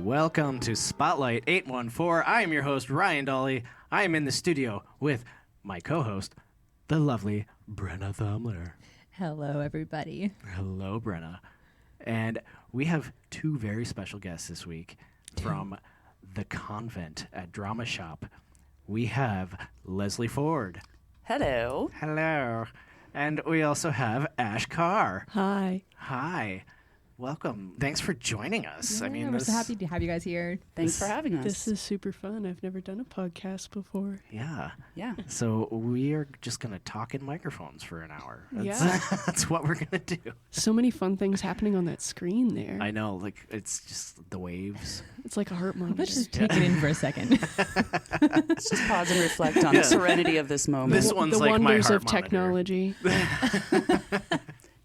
Welcome to Spotlight 814. I am your host, Ryan Dolly. I am in the studio with my co-host, the lovely Brenna Thumler. Hello, everybody. Hello, Brenna. And we have two very special guests this week from the Convent at Dramashop. We have Leslie Ford. Hello. Hello. And we also have Ash Carr. Hi. Hi. Welcome. Thanks for joining us. Yeah, we're so happy to have you guys here. Thanks for having us. This is super fun. I've never done a podcast before. Yeah. Yeah. So we are just going to talk in microphones for an hour. Yeah. That's what we're going to do. So many fun things happening on that screen there. I know. Like, it's just the waves. It's like a heart monitor. Let's just take it in for a second. Let's just pause and reflect on the serenity of this moment. This one's the like my wonders heart of monitor. technology.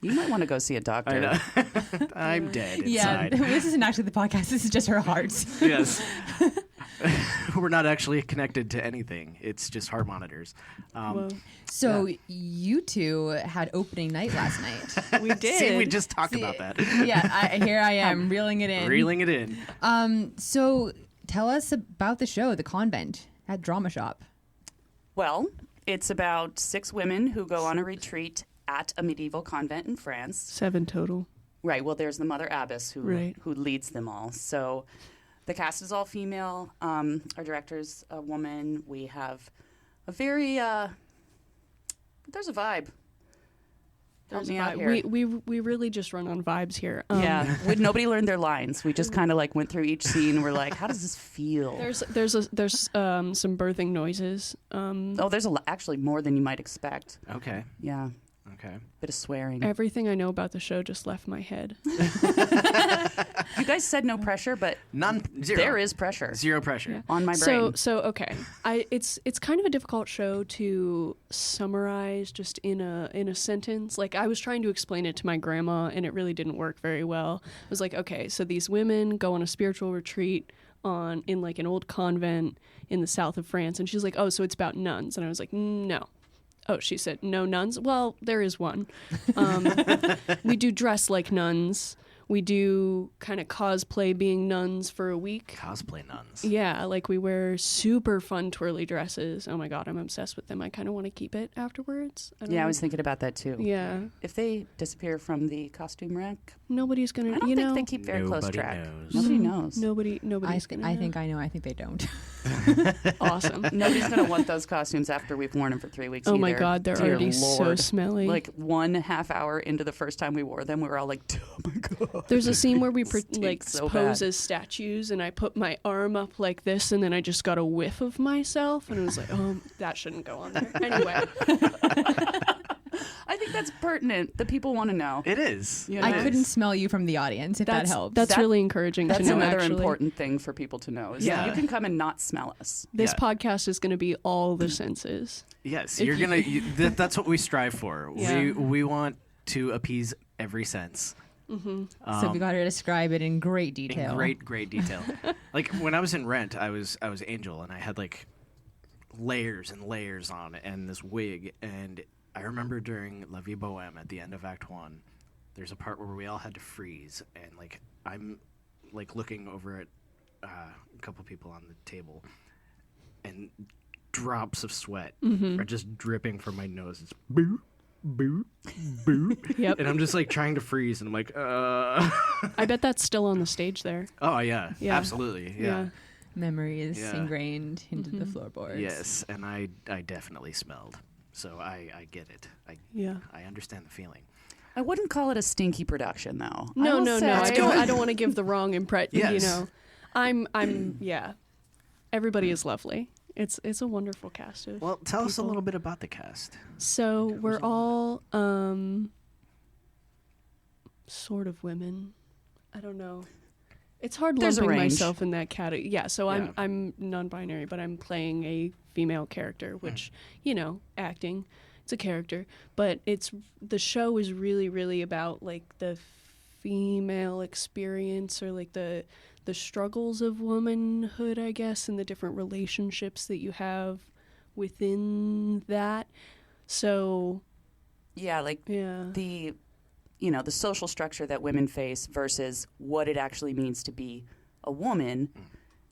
You might want to go see a doctor. I know. I'm dead Yeah, inside. this isn't actually the podcast. This is just our hearts. Yes. We're not actually connected to anything. It's just heart monitors. Whoa. So you two had opening night last night. We did. See, we just talked about that. Yeah, here I am, reeling it in. Reeling it in. So tell us about the show, The Convent, at Dramashop. Well, it's about 6 women who go on a retreat at a medieval convent in France. 7 total. Right. Well, there's the Mother Abbess who leads them all. So the cast is all female. Our director's a woman. We have a very there's a vibe. Help me out here. We really just run on vibes here. Yeah. Nobody learned their lines. We just kind of like went through each scene. We're like, how does this feel? There's some birthing noises. There's actually more than you might expect. Okay. Yeah. Okay. Bit of swearing. Everything I know about the show just left my head. You guys said no pressure, but Zero. there is pressure. Zero pressure. On my brain. So okay. It's kind of a difficult show to summarize just in a sentence. Like, I was trying to explain it to my grandma and it really didn't work very well. I was like, okay, so these women go on a spiritual retreat in like an old convent in the south of France, and she's like, oh, so it's about nuns. And I was like, no. Oh, she said, no nuns? Well, there is one. We do dress like nuns. We do kind of cosplay being nuns for a week. Cosplay nuns. Yeah, like we wear super fun twirly dresses. Oh my God, I'm obsessed with them. I kind of want to keep it afterwards. I was thinking about that too. Yeah. If they disappear from the costume rack, Nobody's going to, I don't think they keep very close track. knows. Nobody knows. Nobody's going to I think I know. I think they don't. Awesome. Nobody's going to want those costumes after we've worn them for 3 weeks Oh either. my God, they're Dear already so Lord. smelly. Like 1.5 hour into the first time we wore them, we were all like, oh my God. There's a scene where we Stinks so pose bad. as statues, and I put my arm up like this, and then I just got a whiff of myself, and I was like, oh, that shouldn't go on there. Anyway. I think that's pertinent. The people want to know. It is. You know? I couldn't smell you from the audience, if that helps. That's really encouraging That's to know, another actually. important thing for people to know. Is that you can come and not smell us. This Yeah. podcast is going to be all the senses. Yes, you're gonna. That's what we strive for. Yeah. We want to appease every sense. So we got to describe it in great detail. In great detail. Like when I was in Rent, I was Angel, and I had like layers and layers on and this wig. And I remember during La Vie Boheme at the end of Act 1, there's a part where we all had to freeze, and like I'm like looking over at a couple people on the table, and drops of sweat are just dripping from my nose. It's boo, boo, boo. Yep. And I'm just like trying to freeze, and I'm like, I bet that's still on the stage there. Oh yeah, Yeah. absolutely, yeah. Memory is Yeah. ingrained into the floorboards. Yes, and I definitely smelled, so I get it. I understand the feeling. I wouldn't call it a stinky production, though. No. I I don't want to give the wrong impression. Yes. You know, I'm. Yeah. Everybody is lovely. It's a wonderful cast of Well, tell us a people. little bit about the cast. So we're all sort of women. I don't know. It's hard There's a lumping range. myself in that category. Yeah, so Yeah. I'm non-binary, but I'm playing a female character, which, acting, it's a character, but the show is really, really about like the female experience, or like the struggles of womanhood, I guess, and the different relationships that you have within that. So Yeah, like yeah. the social structure that women face versus what it actually means to be a woman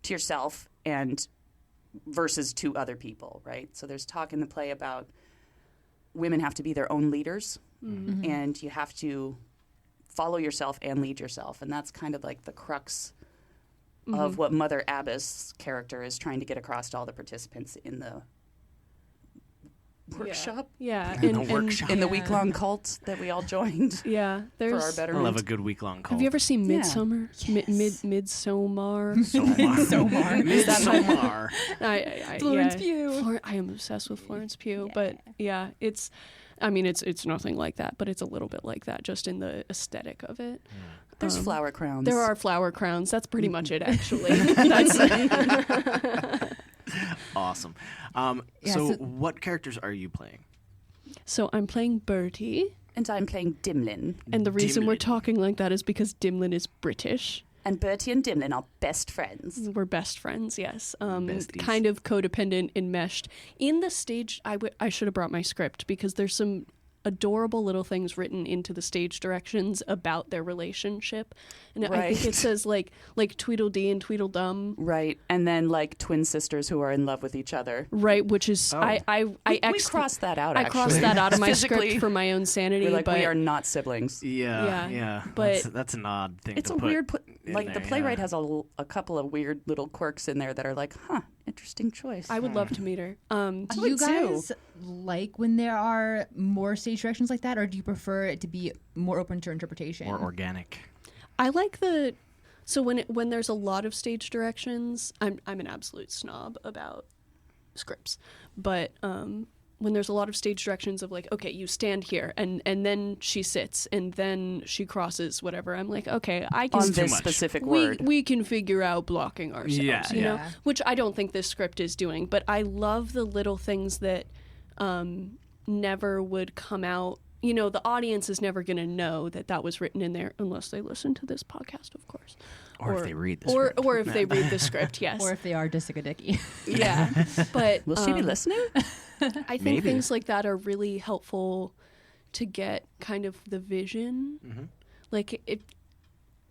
to yourself and versus to other people, right? So there's talk in the play about women have to be their own leaders, and you have to follow yourself and lead yourself, and that's kind of like the crux of what Mother Abbess' character is trying to get across to all the participants in the workshop. Yeah. In the workshop. In the week-long cult that we all joined Yeah. for our There's. I betterment. love a good week-long call. Have you ever seen Yeah. Midsummer? Yes. Midsommar. Midsommar. Florence Pugh. I am obsessed with Florence Pugh, but yeah, it's nothing like that, but it's a little bit like that, just in the aesthetic of it. There's flower crowns. There are flower crowns. That's pretty much it, actually. That's Awesome. Yeah, so so- what characters are you playing? So I'm playing Bertie, And I'm playing Dimlin. and the reason we're Dimlin. talking like that is because Dimlin is British. And Bertie and Dimlin are best friends. We're best friends, yes. Besties. Kind of codependent, enmeshed. In the stage, I should have brought my script because there's some adorable little things written into the stage directions about their relationship. And I think Right. it says like Tweedledee and Tweedledum. Right. And then like twin sisters who are in love with each other. Right, which is Oh. We crossed that out, I actually. crossed that out of my Physically, script for my own sanity. we're like, but we are not siblings. Yeah. but that's an odd thing It's to a put weird, in like the there, playwright yeah. has a couple of weird little quirks in there that are like, interesting choice. I would love to meet her. Do would you too. guys like when there are more stage directions like that, or do you prefer it to be more open to interpretation? More organic. I like so when there's a lot of stage directions, I'm an absolute snob about scripts, but when there's a lot of stage directions of like, okay, you stand here, and then she sits, and then she crosses whatever, I'm like, okay, I can on too this much. specific we word. we can figure out blocking ourselves, Yeah, you know, yeah. which I don't think this script is doing, but I love the little things that never would come out. You know, the audience is never going to know that was written in there unless they listen to this podcast, of course. Or if they read the or, script. Or if they read the script, yes. Or if they are Jessica Dickey. Yeah. But Will she be listening? I think Maybe. things like that are really helpful to get kind of the vision. Mm-hmm. Like it.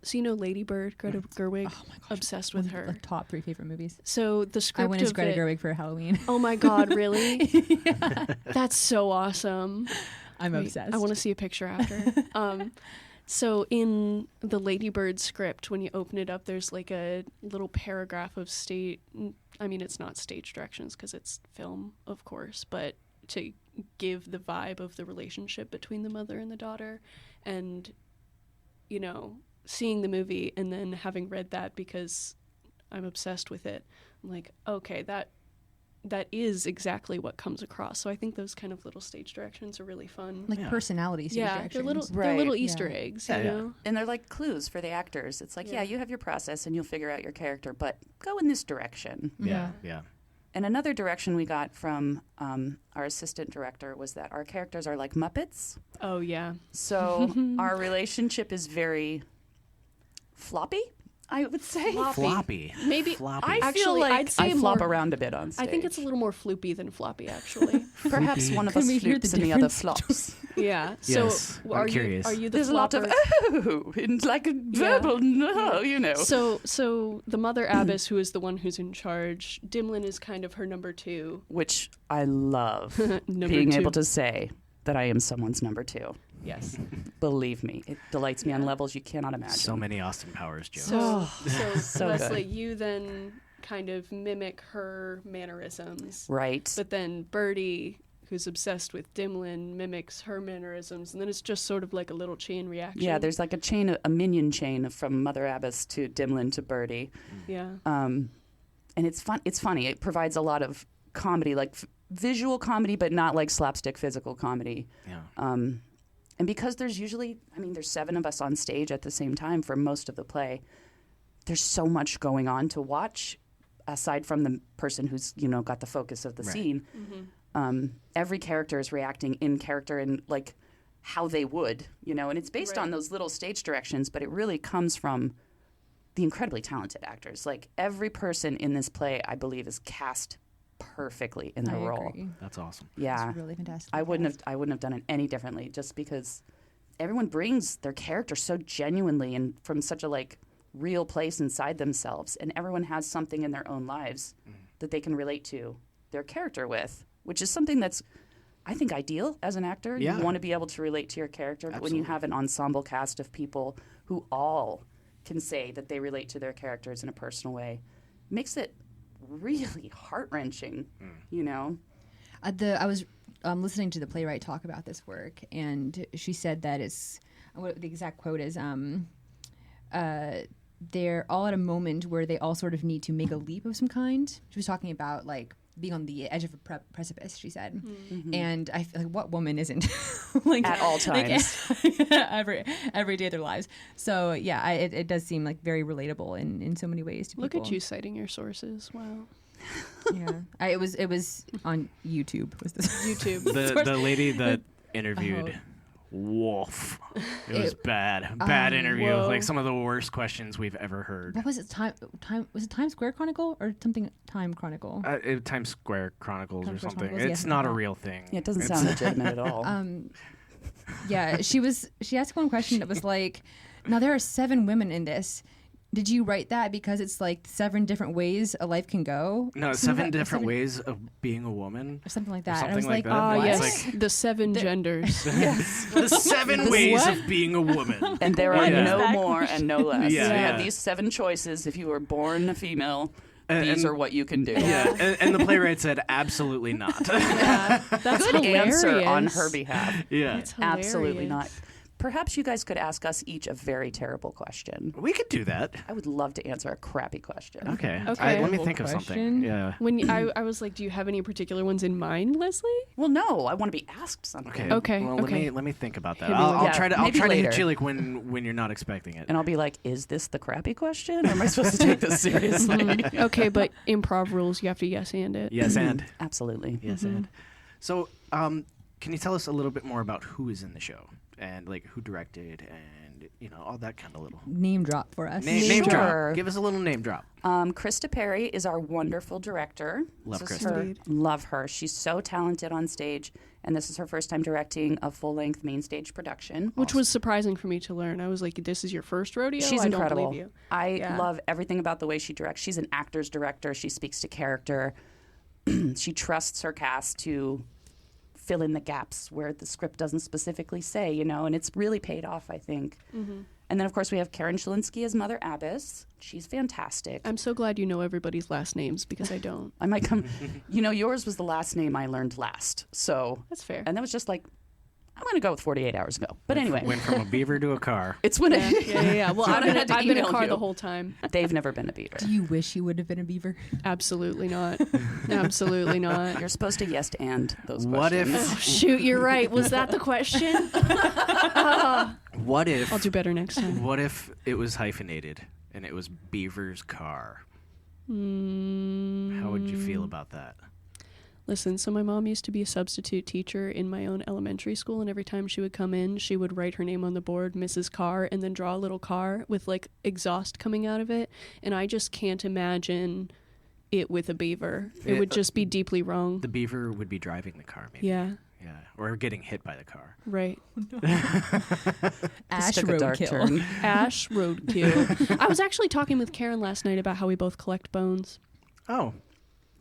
So you know Lady Bird, Greta Gerwig, Oh my gosh, obsessed with One of her. the top 3 favorite movies. So the I script went as of Greta it, Gerwig for Halloween. Oh my God, really? That's so awesome. I'm Wait, obsessed. I want to see a picture after. So in the Lady Bird script, when you open it up, there's like a little paragraph of it's not stage directions because it's film, of course, but to give the vibe of the relationship between the mother and the daughter. And, you know, seeing the movie and then having read that because I'm obsessed with it, I'm like, okay, that is exactly what comes across. So I think those kind of little stage directions are really fun. like Yeah. personality stage Yeah, directions. they're little Right. Easter Yeah. eggs, Yeah, you yeah. know? And they're like clues for the actors. It's like, Yeah. yeah, you have your process and you'll figure out your character, but go in this direction. Yeah. And another direction we got from our assistant director was that our characters are like Muppets. Oh, yeah. So our relationship is very floppy, I would say. Floppy. Maybe Floppy. I feel Actually, like I'd say I flop more- around a bit on stage. I think it's a little more floopy than floppy, actually. Perhaps one of Can us we hear the floops and the other difference? flops. yeah. Yes, So I'm are curious. you the There's a lot of flopper? and like a verbal no, you know. So the Mother Abbess, who is the one who's in charge, Dimlin is kind of her number 2. Which I love Number being 2. able to say that I am someone's number 2. Yes. Believe me, it delights me on levels you cannot imagine. So many Austin Powers jokes. So good. Leslie, you then kind of mimic her mannerisms. Right. But then Birdie, who's obsessed with Dimlin, mimics her mannerisms, and then it's just sort of like a little chain reaction. Yeah, there's like a minion chain from Mother Abbess to Dimlin to Birdie. Yeah. And it's fun. It's funny. It provides a lot of comedy, like visual comedy, but not like slapstick physical comedy. Yeah. And because there's usually, there's 7 of us on stage at the same time for most of the play, there's so much going on to watch aside from the person who's, got the focus of the Right. scene. Mm-hmm. Every character is reacting in character and like how they would, and it's based Right. on those little stage directions, but it really comes from the incredibly talented actors. Like every person in this play, I believe, is cast perfectly in their I role. agree. That's awesome. Yeah. It's really fantastic. I wouldn't have done it any differently, just because everyone brings their character so genuinely and from such a like real place inside themselves, and everyone has something in their own lives that they can relate to their character with, which is something that's, I think, ideal as an actor. Yeah. You want to be able to relate to your character, but when you have an ensemble cast of people who all can say that they relate to their characters in a personal way, it makes it really heart-wrenching, you know? I was listening to the playwright talk about this work, and she said that what the exact quote is, they're all at a moment where they all sort of need to make a leap of some kind. She was talking about, like, being on the edge of a precipice, she said. Mm-hmm. And I feel like, what woman isn't? Like, at all times. Like, every day of their lives. So, yeah, it does seem like very relatable in so many ways to people. Look at you citing your sources. Wow. Yeah. It was on YouTube. Was this YouTube. The lady that interviewed... Woof. It was bad. Bad interview. Whoa. Like some of the worst questions we've ever heard. What was it? Was it Times Square Chronicle or something? Time Chronicle. Times Square Chronicles or something. Chronicles, It's yes, not a yeah. real thing. Yeah, it doesn't sound legitimate at all. Yeah, she asked one question that was like, now there are 7 women in this. Did you write that because it's like 7 different ways a life can go? No, Something 7 different ways of being a woman. or something like that. Something And I was like like, that. what? Yes, the 7 genders. The 7 ways of being a woman. And there are Yeah. no That more and no less. Yeah, You yeah. have these 7 choices. If you were born a female, And- these are what you can do. Yeah, and the playwright said absolutely not. That's Good hilarious. answer on her behalf. Yeah, It's Absolutely hilarious. not. Perhaps you guys could ask us each a very terrible question. we could do that. I would love to answer a crappy question. Okay. Okay. Let me Terrible think of something. question. Yeah. When I was like, do you have any particular ones in mind, Leslie? Well, no, I want to be asked something. Okay, Well, okay. let me think about that. Hit me with I'll that. try to Maybe hit later. you like when you're not expecting it. And I'll be like, is this the crappy question? Or am I supposed to take this seriously? Okay, but improv rules, you have to yes and it. Yes, and Absolutely. yes, and. So, can you tell us a little bit more about who is in the show and like who directed and all that kind of little Name drop for us. name Sure. drop? Give us a little name drop. Krista Perry is our wonderful director. Love This is Krista. her- Indeed. Love her. She's so talented on stage, and this is her first time directing a full-length main stage production. Which was surprising for me to learn. I was like, this is your first rodeo? She's I incredible. don't believe you. I Yeah. love everything about the way she directs. She's an actor's director. She speaks to character. She trusts her cast to fill in the gaps where the script doesn't specifically say, and it's really paid off, I think. Mm-hmm. And then, of course, we have Karen Shalinsky as Mother Abbess. She's fantastic. I'm so glad you know everybody's last names because I don't. I might come, yours was the last name I learned last. So, That's fair. and that was just like, I'm going to go with 48 hours ago. But anyway, Went from a beaver to a car. it's when Yeah. Well, So I've I had to been a email car you. the whole time. they've never been a beaver. Do you wish you would have been a beaver? Absolutely not. Absolutely not. You're supposed to yes and those What questions. if? Oh, shoot, you're right. Was that the question? What if? I'll do better next time. What if it was hyphenated and it was Beaver's car? How would you feel about that? Listen, so my mom used to be a substitute teacher in my own elementary school, and every time she would come in, she would write her name on the board, Mrs. Carr, and then draw a little car with like exhaust coming out of it. And I just can't imagine it with a beaver. It would just be deeply wrong. The beaver would be driving the car, maybe. Yeah, Yeah. Or getting hit by the car. right. Ash Took a dark roadkill. turn. Ash roadkill. I was actually talking with Karen last night about how we both collect bones. Oh.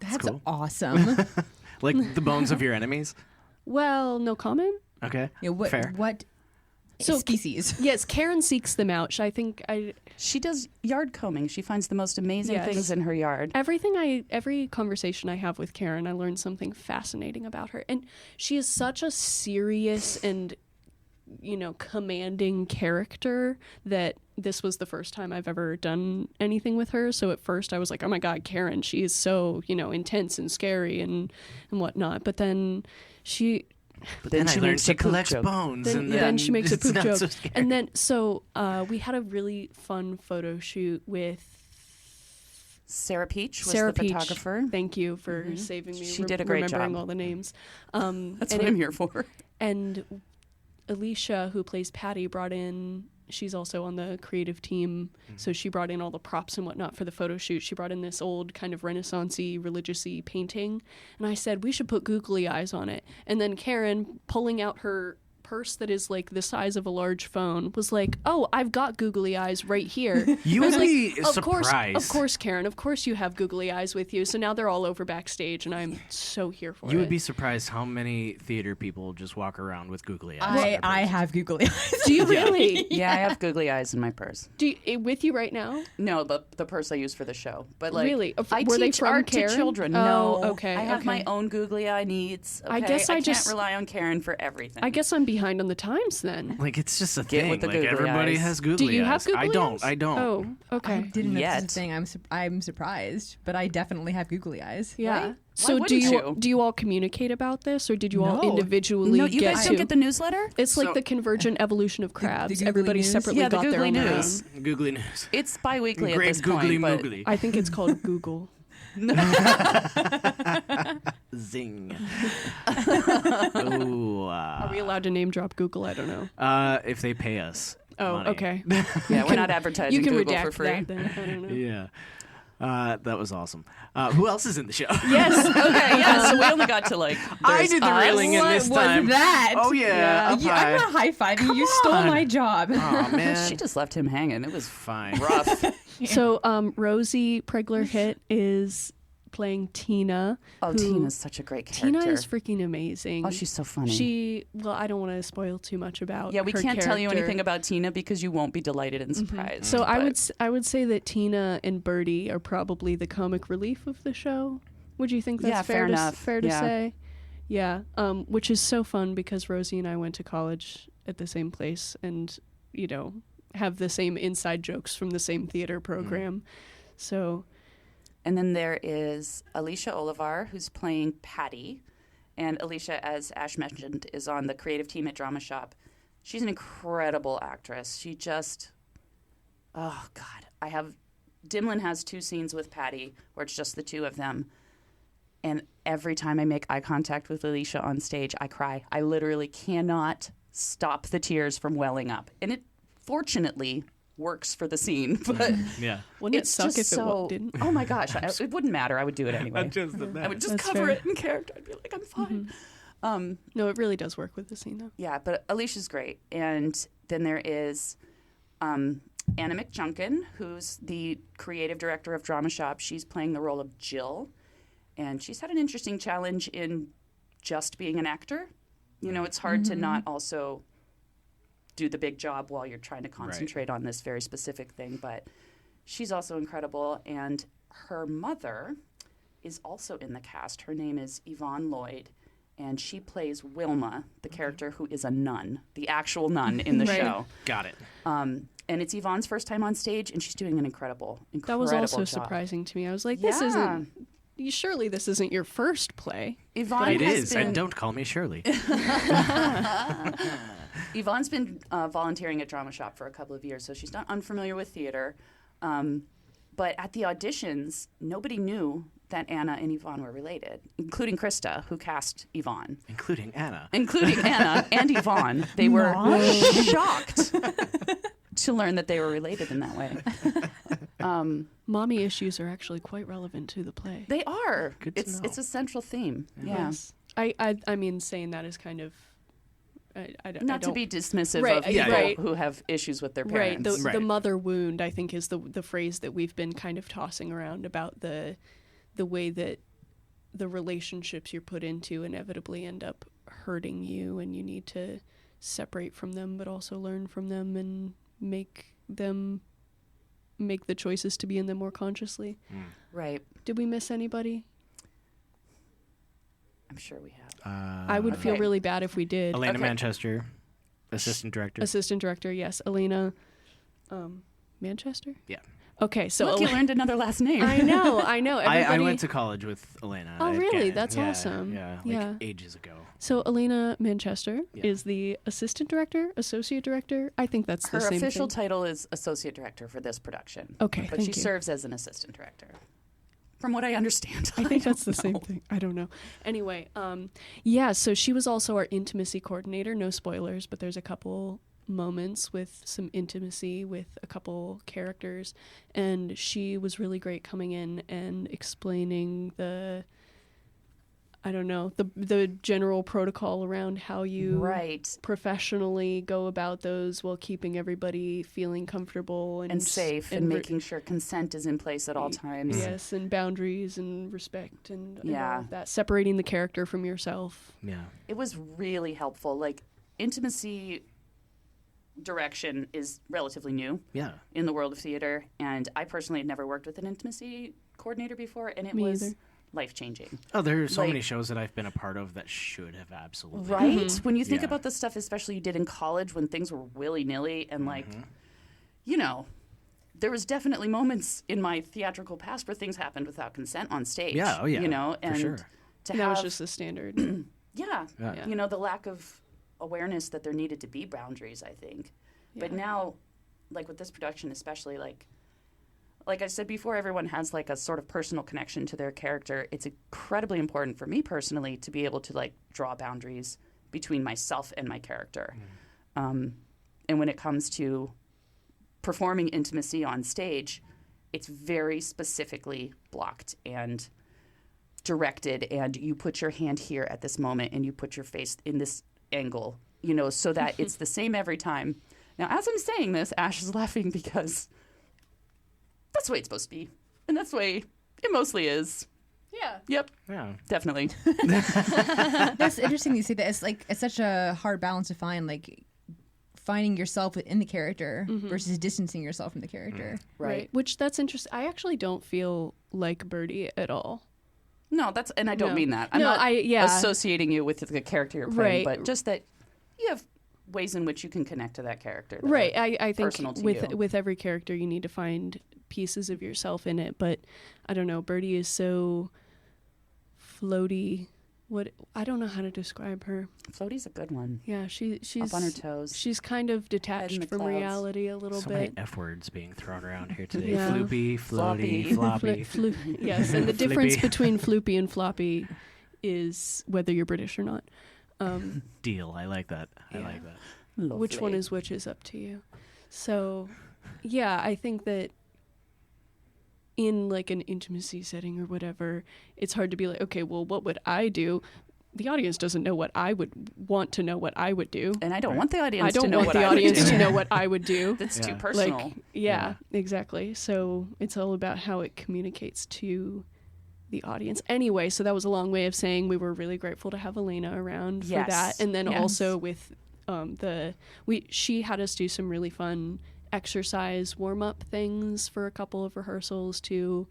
That's cool. awesome. Like the bones of your enemies? Well, no comment. Okay. Yeah, what Fair. So- species? Yes, Karen seeks them out. She does yard combing. She finds the most amazing Yes. things in her yard. Every conversation I have with Karen, I learn something fascinating about her. And she is such a serious and, commanding character that this was the first time I've ever done anything with her. So at first I was like, oh my God, Karen, she is so, intense and scary and whatnot. But then she... But then I she learned makes she a poop collects joke. bones. Then she makes a it's poop not joke. so scary. And then, so we had a really fun photo shoot with Sarah Peach was Sarah the Peach. photographer. Thank you for saving me. She did a great remembering job. all the names. That's and what I'm here for. And Alicia, who plays Patty, brought in. She's also on the creative team, so she brought in all the props and whatnot for the photo shoot. She brought in this old kind of Renaissance-y, religious-y painting, and I said we should put googly eyes on it. And then Karen, pulling out her purse that is like the size of a large phone was like, oh, I've got googly eyes right here. You I would was be like, surprised. Of course, Karen. Of course you have googly eyes with you. So now they're all over backstage, and I'm so here for it. You would be surprised how many theater people just walk around with googly eyes. I have googly eyes. Do you really? Yeah, I have googly eyes in my purse. With you right now? No, the purse I use for the show. But like, Really? I Were they teach from art Karen? to children. Oh, No, okay, I have okay. my own googly eye needs. Okay? I guess I can't just- rely on Karen for everything. I guess I'm behind on the times then. Like, it's just a Get thing. with the Like, googly everybody eyes. has googly eyes. Do you have googly I don't. eyes? I don't. Oh, I okay. didn't know this Yet. was a thing. I'm surprised, but I definitely have googly eyes. Yeah. Why So do wouldn't you you? do you all communicate about this, or did you all No. individually No, you get guys to? don't get the newsletter? It's like So- the convergent evolution of crabs. googly Everybody news? separately Yeah, the got their googly own. news. Googly news. It's bi-weekly at Great this googly point. moogly. I think it's called Google. Zing. Ooh. Are we allowed to name drop Google? I don't know. If they pay us. Oh, money. okay. Yeah, we're not advertising You can Google redact for free. that then. I don't know. Yeah. That was awesome. Who else is in the show? Yes. Okay. Yeah. So we only got to like. I there's did the us. railing in What this was time. that? Oh, yeah. Up I'm high. not high fiving. You stole on. my job. Oh, man. She just left him hanging. It was Fine. rough. So Rosie Pregler Hitt is playing Tina. Oh, who- Tina's such a great character. Tina is freaking amazing. Oh, she's so funny. I don't want to spoil too much about. Yeah, we her can't tell you character. anything about Tina because you won't be delighted and surprised. So but- I would say that Tina and Birdie are probably the comic relief of the show. Would you think that's Yeah, fair enough. fair to Yeah. say? Yeah. Which is so fun because Rosie and I went to college at the same place and, have the same inside jokes from the same theater program. So And then there is Alicia Olivar, who's playing Patty. And Alicia, as Ash mentioned, is on the creative team at Dramashop. She's an incredible actress. She just, oh, God. Dimlin has 2 scenes with Patty where it's just the 2 of them. And every time I make eye contact with Alicia on stage, I cry. I literally cannot stop the tears from welling up. And it, fortunately, works for the scene, but Yeah. wouldn't it it's suck just if so. it didn't? Oh my gosh, it wouldn't matter. I would do it anyway. Just the I would just That's cover fair. it in character. I'd be like, I'm fine. No, it really does work with the scene though. Yeah, but Alicia's great. And then there is Anna McJunkin, who's the creative director of Dramashop. She's playing the role of Jill, and she's had an interesting challenge in just being an actor. It's hard to not also do the big job while you're trying to concentrate on this very specific thing, but she's also incredible. And her mother is also in the cast. Her name is Yvonne Lloyd, and she plays Wilma, the character who is a nun, the actual nun in the Right. show. Got it. And it's Yvonne's first time on stage, and she's doing an incredible That was also job. surprising to me. I was like, Yeah. surely this isn't your first play. Yvonne It has is. been, And don't call me Shirley. Yvonne's been volunteering at Dramashop for a couple of years, so she's not unfamiliar with theater. But at the auditions, nobody knew that Anna and Yvonne were related, including Krista, who cast Yvonne. Including Anna. Including Anna and Yvonne. They were shocked to learn that they were related in that way. Mommy issues are actually quite relevant to the play. They are. Good to know. It's a central theme. Yeah. Yes. I mean, saying that is kind of I Not to don't- be dismissive Right, of people right. who have issues with their right. parents. The mother wound, I think, is the phrase that we've been kind of tossing around about the way that the relationships you're put into inevitably end up hurting you, and you need to separate from them, but also learn from them and make the choices to be in them more consciously. Right. Did we miss anybody? I'm sure we have. I would feel Okay. really bad if we did. Elena Okay. Manchester, assistant director. Assistant director, yes. Elena Manchester? Yeah. Okay, so Look, you learned another last name. I know. Everybody... I went to college with Elena. Oh, at really? Gannon. That's Yeah, awesome. Yeah, Yeah. ages ago. So Elena Manchester Yeah. is the assistant director, associate director. I think that's Her the same official thing. title is associate director for this production. Okay, But thank she you. serves as an assistant director. From what I understand. I think that's the don't same know. thing. I don't know. Anyway, yeah, so she was also our intimacy coordinator. No spoilers, but there's a couple moments with some intimacy with a couple characters, and she was really great coming in and explaining the I don't know, the general protocol around how you Right. professionally go about those while keeping everybody feeling comfortable and safe and making sure consent is in place at all times. Yes, and boundaries and respect and all Yeah. of that, separating the character from yourself. Yeah. It was really helpful. Like, intimacy direction is relatively new Yeah. in the world of theater, and I personally had never worked with an intimacy coordinator before, and it Me was either. life-changing. Oh, there are so Like- many shows that I've been a part of that should have absolutely. Right? When you think Yeah. about the stuff, especially you did in college when things were willy-nilly and like, you know, there was definitely moments in my theatrical past where things happened without consent on stage. Yeah, oh yeah, You know, for and sure. to That have, was just the standard. yeah, Yeah. you know, the lack of awareness that there needed to be boundaries, I think. But Yeah. now, like with this production especially, like I said before, everyone has like a sort of personal connection to their character. It's incredibly important for me personally to be able to like draw boundaries between myself and my character. And when it comes to performing intimacy on stage, it's very specifically blocked and directed, and you put your hand here at this moment and you put your face in this angle, you know, so that it's the same every time. Now, as I'm saying this, Ash is laughing because that's the way it's supposed to be. And that's the way it mostly is. Yeah. Yep, Yeah. definitely. That's interesting you say that. It's such a hard balance to find, like finding yourself within the character versus distancing yourself from the character. Right. Which that's interesting. I actually don't feel like Birdie at all. No, that's, and I don't No. mean that. I'm No, not yeah. associating you with the character you're playing, Right. but just that you have ways in which you can connect to that character. that Right. are I think personal to you. with every character you need to find pieces of yourself in it. But I don't know, Birdie is so floaty. I don't know how to describe her. Floaty's a good one. Yeah, she's Up on her toes. She's kind of in detached the from clouds. reality a little So many bit. F words being thrown around here today. Yeah. Floopy, floaty, Floppy. floppy. Yes, and the difference Flippy. between floopy and floppy is whether you're British or not. Deal. I like that. I like that. Which one Lovely. is which is up to you. So, yeah, I think that in like an intimacy setting or whatever, it's hard to be like, okay, well, what would I do? The audience doesn't know what I would want to know what I would do. And I don't want the audience I don't to know want what the I would audience do. to know what I would do. That's Yeah. too personal. Like, yeah, exactly. So it's all about how it communicates to the audience. Anyway, so that was a long way of saying we were really grateful to have Elena around for Yes. that. And then Yes. also with she had us do some really fun exercise warm-up things for a couple of rehearsals to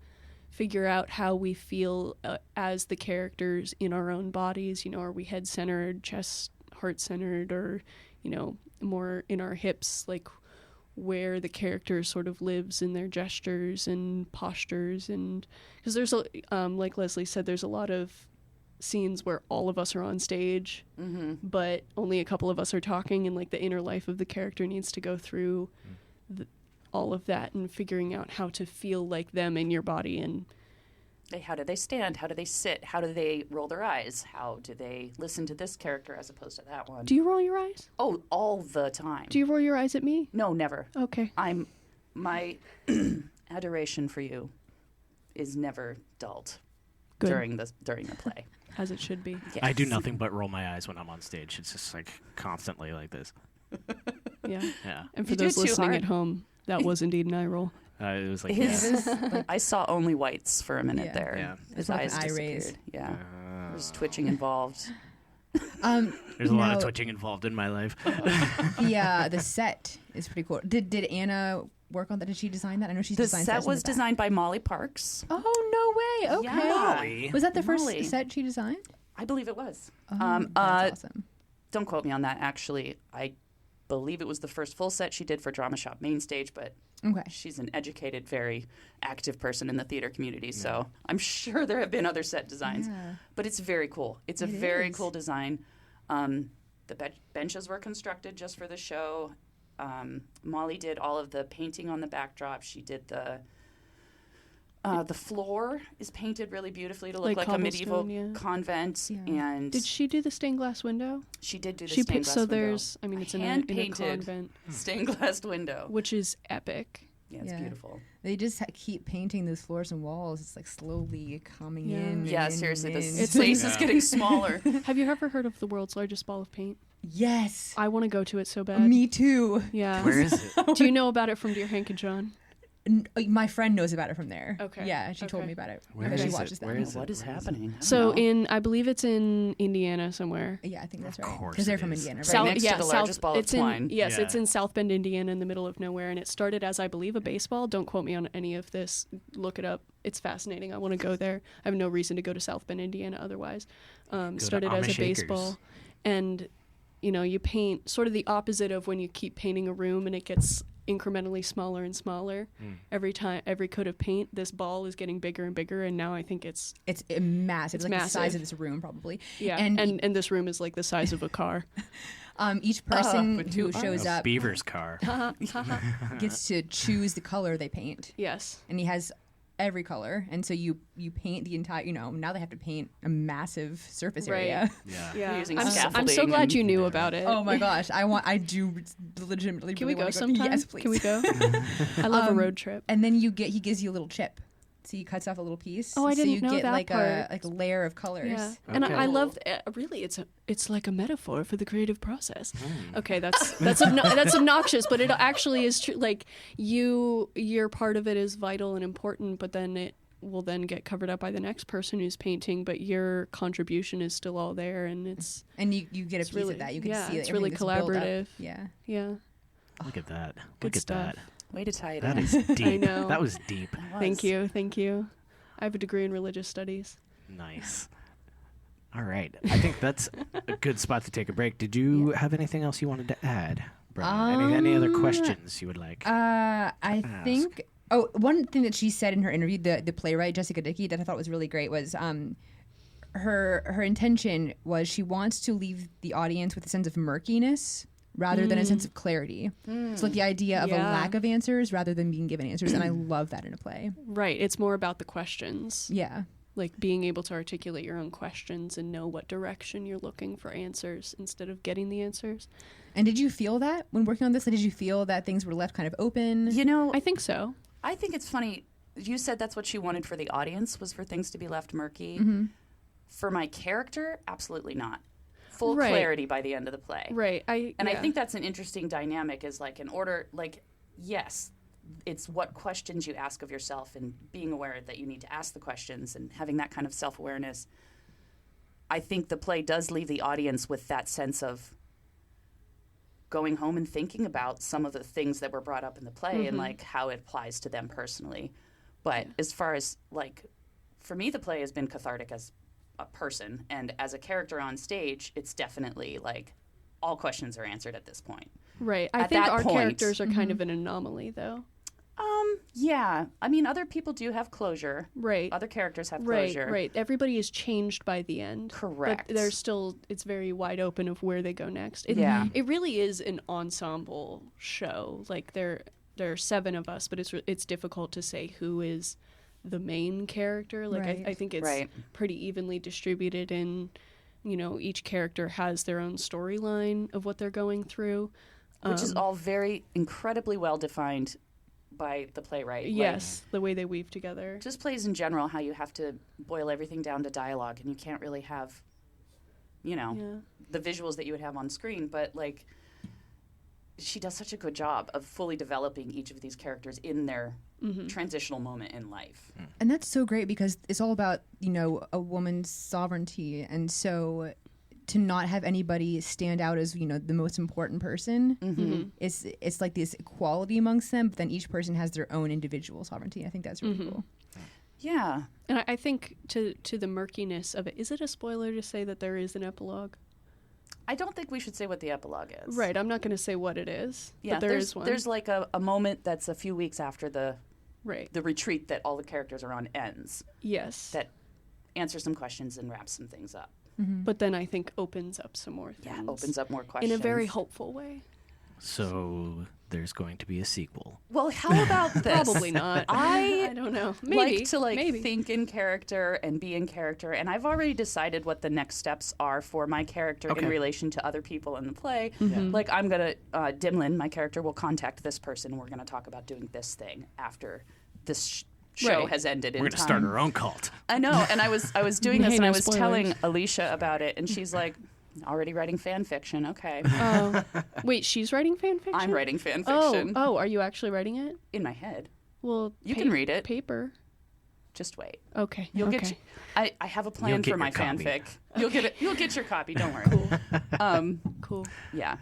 figure out how we feel as the characters in our own bodies. You know, are we head-centered, chest, heart-centered, or, you know, more in our hips, like where the character sort of lives in their gestures and postures. And because there's like Leslie said, there's a lot of scenes where all of us are on stage, but only a couple of us are talking, and like the inner life of the character needs to go through all of that and figuring out how to feel like them in your body. And How do they stand? How do they sit? How do they roll their eyes? How do they listen to this character as opposed to that one? do you roll your eyes? Oh, all the time. Do you roll your eyes at me? No, never. Okay. My adoration for you is never dulled Good. during the play. As it should be. Yes. I do nothing but roll my eyes when I'm on stage. It's just like constantly like this. Yeah. Yeah. And for You do those too listening hard. at home, that was indeed an eye roll. It was like His, I saw only whites for a minute Yeah. there. Yeah. His It's like eyes an eye disappeared. raise. Yeah. There's twitching involved. There's a lot of No. twitching involved in my life. The set is pretty cool. Did Anna work on that? Did she design that? I know she's The designed set sets in was the back. designed by Molly Parks. Oh no way! Okay. Yeah. Molly. Was that the Molly. first set she designed? I believe it was. That's awesome. Don't quote me on that, actually. I believe it was the first full set she did for Dramashop main stage, but Okay. she's an educated, very active person in the theater community, so I'm sure there have been other set designs. Yeah. But it's very cool. It's a It very is. cool design. The benches were constructed just for the show. Molly did all of the painting on the backdrop. She did the floor is painted really beautifully to look Like like a medieval cobblestone, yeah. convent. Yeah. And Did she do the stained glass window? she did do the She stained glass so window. there's, I mean, it's in a hand-painted convent, stained glass window. which is epic. Yeah, it's beautiful. They just keep painting those floors and walls. It's like slowly coming in. Yeah, and seriously, the in. space is getting smaller. Have you ever heard of the world's largest ball of paint? Yes. I want to go to it so bad. Me too. Yeah. Where is it? Do you know about it from Dear Hank and John? My friend knows about it from there. Okay. Yeah, she told Okay. me about it. Where because she is it? watches them. Where is What is happening? I So don't know. I believe it's in Indiana somewhere. Yeah, I think that's right. course Because they're it from is. Indiana, right? South- next to the largest ball of it's twine. Yes, Yeah. it's in South Bend, Indiana, in the middle of nowhere, and it started as, I believe, a baseball. Don't quote me on any of this. Look it up. It's fascinating. I want to go there. I have no reason to go to South Bend, Indiana, otherwise. to Started as a Amish baseball, Acres. and you paint sort of the opposite of when you keep painting a room and it gets incrementally smaller and smaller. Every coat of paint, this ball is getting bigger and bigger, and now I think it's massive. It's like massive. the size of this room, probably. yeah, And, and this room is like the size of a car. each person with who two shows up Beaver's car. gets to choose the color they paint. Yes. And he has every color, and so you paint the entire. Now they have to paint a massive surface Right. area. Yeah. Yeah, using I'm so scaffolding glad and- you knew about it. Oh my gosh, I do legitimately. Can really we go wanna sometime? Yes, please. Can we go? I love a road trip. And then he gives you a little chip. So he cuts off a little piece. Oh, I so didn't you know get that like part. a layer of colors. Yeah, and Okay. I love. Really, it's like a metaphor for the creative process. Okay, that's obnoxious, but it actually is true. Like your part of it is vital and important, but then it will then get covered up by the next person who's painting. But your contribution is still all there, and it's And you get a piece really- of that. You can yeah, see it's everything really that's built up. collaborative. Yeah. yeah. Look at that. Good Look at stuff. that. Way to tie it That in. is deep. know. That was deep. Thank you. I have a degree in religious studies. Nice. All right. I think that's a good spot to take a break. Did you have anything else you wanted to add, Brenna? Any other questions you would like? I think. Oh, one thing that she said in her interview, the playwright Jessica Dickey, that I thought was really great was her intention was she wants to leave the audience with a sense of murkiness rather than a sense of clarity. It's like the idea of a Yeah. lack of answers rather than being given answers, and I love that in a play. Right. It's more about the questions. Yeah. Like being able to articulate your own questions and know what direction you're looking for answers instead of getting the answers. And did you feel that when working on this? Did you feel that things were left kind of open? I think so. I think it's funny. You said that's what she wanted for the audience, was for things to be left murky. For my character, absolutely not. Full Right. clarity by the end of the play. Right. I think that's an interesting dynamic, is like yes, it's what questions you ask of yourself and being aware that you need to ask the questions and having that kind of self-awareness. I think the play does leave the audience with that sense of going home and thinking about some of the things that were brought up in the play and like how it applies to them personally. But as far as like, for me, the play has been cathartic as a person, and as a character on stage, it's definitely like all questions are answered at this point. Right. I At think that our point- characters are kind of an anomaly, though. Yeah. I mean, other people do have closure. Right. Other characters have Right. closure. Right. Everybody is changed by the end. Correct. But there's still, it's very wide open of where they go next. Yeah. It really is an ensemble show. Like there are 7 of us, but it's difficult to say who is the main character. Like Right. I think it's Right. pretty evenly distributed, and each character has their own storyline of what they're going through. Which is all very incredibly well defined by the playwright. Like, Yes, the way they weave together. just plays in general, how you have to boil everything down to dialogue, and you can't really have, Yeah. the visuals that you would have on screen. But like, she does such a good job of fully developing each of these characters in their transitional moment in life. And that's so great because it's all about, a woman's sovereignty. And so to not have anybody stand out as, the most important person, it's like this equality amongst them, but then each person has their own individual sovereignty. I think that's really cool. Yeah. And I think to the murkiness of it, is it a spoiler to say that there is an epilogue? I don't think we should say what the epilogue is. Right. I'm not going to say what it is. Yeah, but there is one. There's like a moment that's a few weeks after the Right. retreat that all the characters are on ends, Yes. that answers some questions and wraps some things up. But then I think opens up some more things. Yeah, opens up more questions. in a very hopeful way. So there's going to be a sequel. Well, how about this? Probably not. I don't know. Maybe. Like to think in character and be in character, and I've already decided what the next steps are for my character in relation to other people in the play. Mm-hmm. Like I'm gonna Dimlin, my character, will contact this person. We're gonna talk about doing this thing after this show has ended. We're gonna start our own cult. I know, and I was doing this, Hey, and no I was spoilers. telling Alicia about it, and she's like, "Already writing fan fiction? Okay, Oh, wait, she's writing fan fiction? I'm writing fan fiction Oh, are you actually writing it? in my head. Well, You can read it. Paper. Just wait. Okay. You'll okay. get. I have a plan You'll get for my your copy. fanfic. You'll get it. You'll get your copy. Don't worry. Cool. Yeah.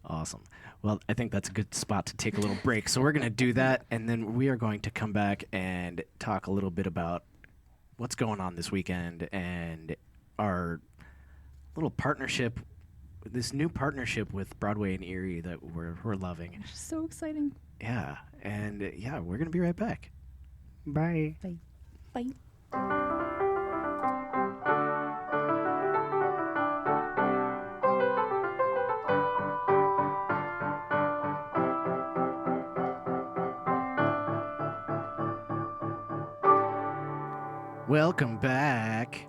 Awesome. Well, I think that's a good spot to take a little break. So we're going to do that, and then we are going to come back and talk a little bit about what's going on this weekend and our little partnership, this new partnership with Broadway and Erie that we're loving. So exciting. Yeah, and we're going to be right back. Bye. Bye. Welcome back.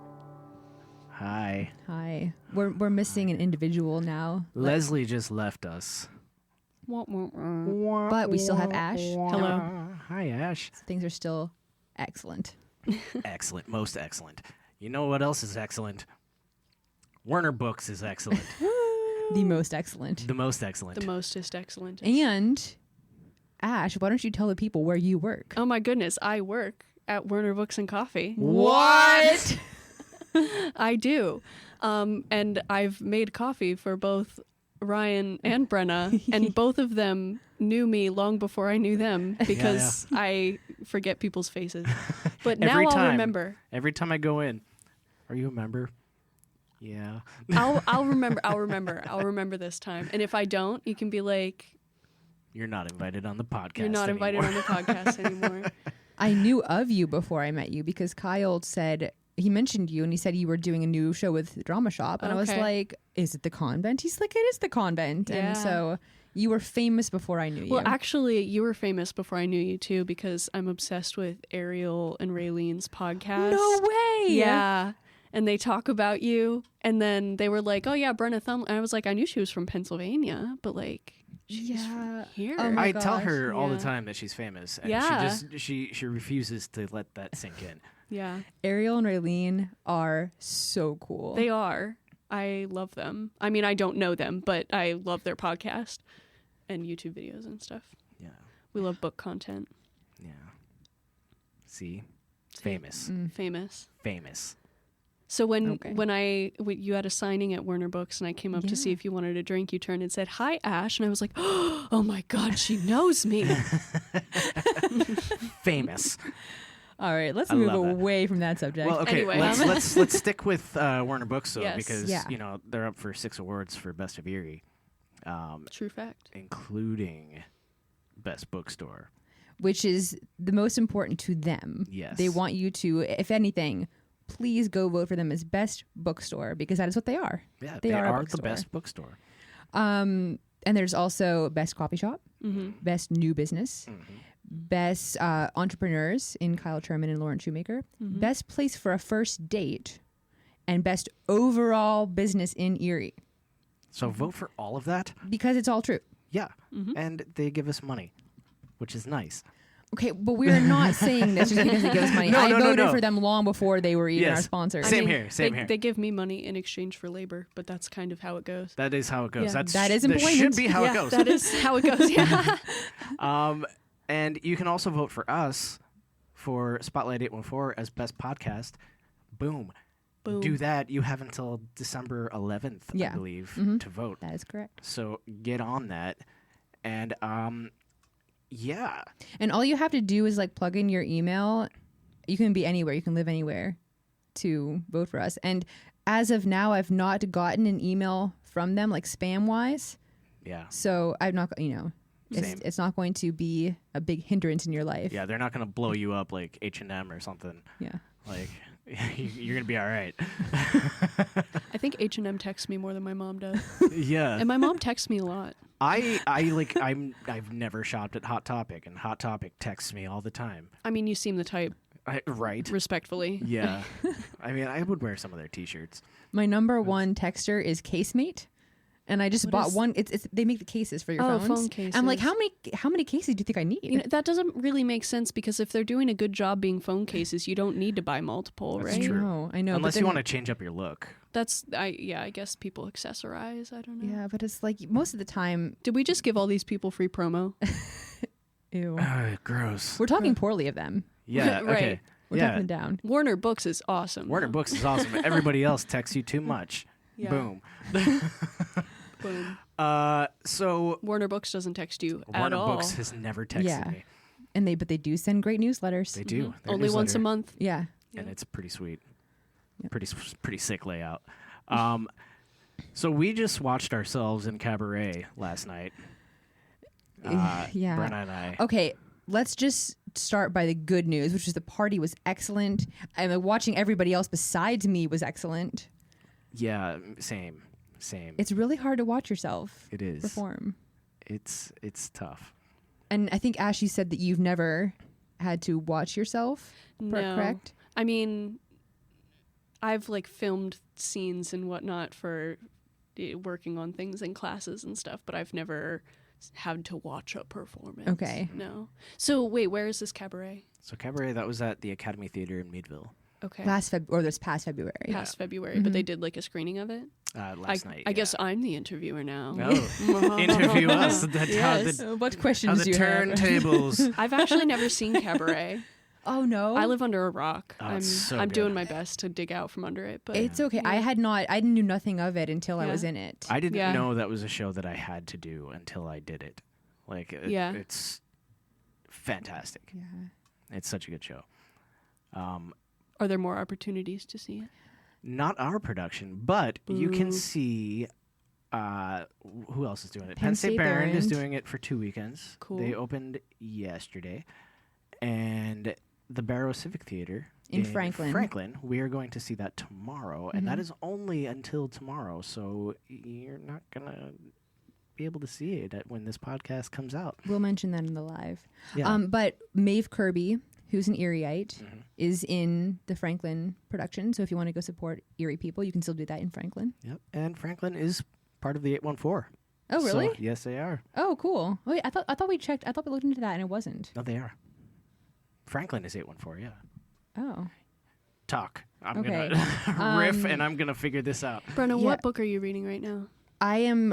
Hi. Hi. We're missing an individual now. Leslie just left us. But we still have Ash. Hello. Hi, Ash. Things are still excellent. Excellent. Most excellent. You know what else is excellent? Werner Books is excellent. The most excellent. The most excellent. The mostest excellent. And Ash, why don't you tell the people where you work? Oh my goodness, I work at Werner Books and Coffee. What? I do. And I've made coffee for both Ryan and Brenna, and both of them knew me long before I knew them because I forget people's faces. But now I'll remember. Every time I go in, are you a member? Yeah. I'll remember. I'll remember this time. And if I don't, you can be like, you're not invited on the podcast. You're not invited on the podcast anymore. I knew of you before I met you because Kyle said he mentioned you and he said you were doing a new show with Dramashop, and I was like, "Is it the Convent?" He's like, "It is the Convent," and so you were famous before I knew you. Well, actually, you were famous before I knew you too because I'm obsessed with Ariel and Raylene's podcast. No way! Yeah. And they talk about you, and then they were like, "Oh yeah, Brenna Thumb." And I was like, "I knew she was from Pennsylvania, but like, she's from here." Oh my I tell gosh, her all the time that she's famous, and she refuses to let that sink in. Yeah, Ariel and Raylene are so cool. they are. I love them. I mean, I don't know them, but I love their podcast and YouTube videos and stuff. Yeah. We love book content. Yeah. See? Famous. Famous. Famous. So when you had a signing at Werner Books and I came up to see if you wanted a drink, you turned and said, "Hi, Ash." And I was like, "Oh my God, she knows me." Famous. All right, let's I move love it. away from that subject. Well, okay, Anyway. let's stick with Werner Books though, Yes. because they're up for 6 awards for Best of Erie, True fact. including Best Bookstore. Which is the most important to them. Yes. They want you to, if anything, please go vote for them as best bookstore because that is what they are. Yeah, they are a the bookstore. best bookstore. And there's also best coffee shop, best new business, best entrepreneurs in Kyle Sherman and Lauren Shoemaker, best place for a first date, and best overall business in Erie. So vote for all of that. Because it's all true. Yeah, and they give us money, which is nice. Okay, but we're not saying this just because they give us money. No, I no, no, voted no. for them long before they were even Yes. our sponsors. Same here. They give me money in exchange for labor, but that's kind of how it goes. That is how it goes. Yeah. That is That employment. should be how it goes. That is how it goes. Yeah. And you can also vote for us for Spotlight 814 as best podcast. Boom. Boom. Do that. You have until December 11th, I Yeah. believe, to vote. That is correct. So get on that. And yeah. And all you have to do is like plug in your email. You can be anywhere. You can live anywhere to vote for us. And as of now, I've not gotten an email from them, like spam wise. Yeah. So I've not, Same. it's not going to be a big hindrance in your life. Yeah, they're not going to blow you up like H&M or something. Yeah. Like, you're going to be all right. I think H&M texts me more than my mom does. Yeah. And my mom texts me a lot. I've never shopped at Hot Topic, and Hot Topic texts me all the time. I mean, you seem the type. Right. Respectfully. Yeah. I mean, I would wear some of their T-shirts. My number one texter is Casemate. And I just bought one. It's they make the cases for your phones. Phone cases. I'm like, how many cases do you think I need? You know, that doesn't really make sense because if they're doing a good job being phone cases, you don't need to buy multiple, That's right? true. I know. Unless you want to change up your look. I guess people accessorize. I don't know. Yeah, but it's like most of the time. Did we just give all these people free promo? Ew. Gross. We're talking poorly of them. Yeah. Right. Okay. We're talking them down. Warner Books is awesome. Warner Books is awesome. But everybody else texts you too much. Yeah. Boom. Boom. So Warner Books doesn't text you at Warner all. Books has never texted me. And they do send great newsletters. They do. Their Only once a newsletter. month. Yeah. And it's pretty sweet. Yep. Pretty sick layout. So we just watched ourselves in Cabaret last night. Yeah. Brenna and I. Okay, let's just start by the good news, which is the party was excellent. I mean, watching everybody else besides me was excellent. Yeah, same. It's really hard to watch yourself It is. perform. It's tough. And I think, Ash, you said that you've never had to watch yourself, No. correct? I mean, I've like filmed scenes and whatnot for working on things in classes and stuff, but I've never had to watch a performance. Okay. No. So wait, where is this Cabaret? So Cabaret, that was at the Academy Theatre in Meadville. Okay. This past February. Past February, but they did like a screening of it. Last night. I guess I'm the interviewer now. Oh, interview us. Yes. What questions How do the you have? turntables. I've actually never seen Cabaret. Oh no, I live under a rock. Oh, it's so I'm good. doing my best to dig out from under it, but It's okay. I knew nothing of it until I was in it. I didn't Yeah. know that was a show that I had to do until I did it. Like, it's fantastic. Yeah. It's such a good show. are there more opportunities to see it? Not our production, but you can see who else is doing it. Penn State Behrend is doing it for 2 weekends. Cool. They opened yesterday. And the Barrow-Civic Theatre In Franklin. We are going to see that tomorrow. And that is only until tomorrow. So you're not going to be able to see it when this podcast comes out. We'll mention that in the live. Yeah. But Maeve Kirby, who's an Erieite, is in the Franklin production. So if you want to go support Erie people, you can still do that in Franklin. Yep. And Franklin is part of the 814. Oh, really? So, yes, they are. Oh, cool. Oh, wait, I thought we checked. I thought we looked into that and it wasn't. No, they are. Franklin is 814, yeah. Oh. Talk. I'm Okay. going to riff and I'm going to figure this out. Brenna, Yeah. what book are you reading right now? I'm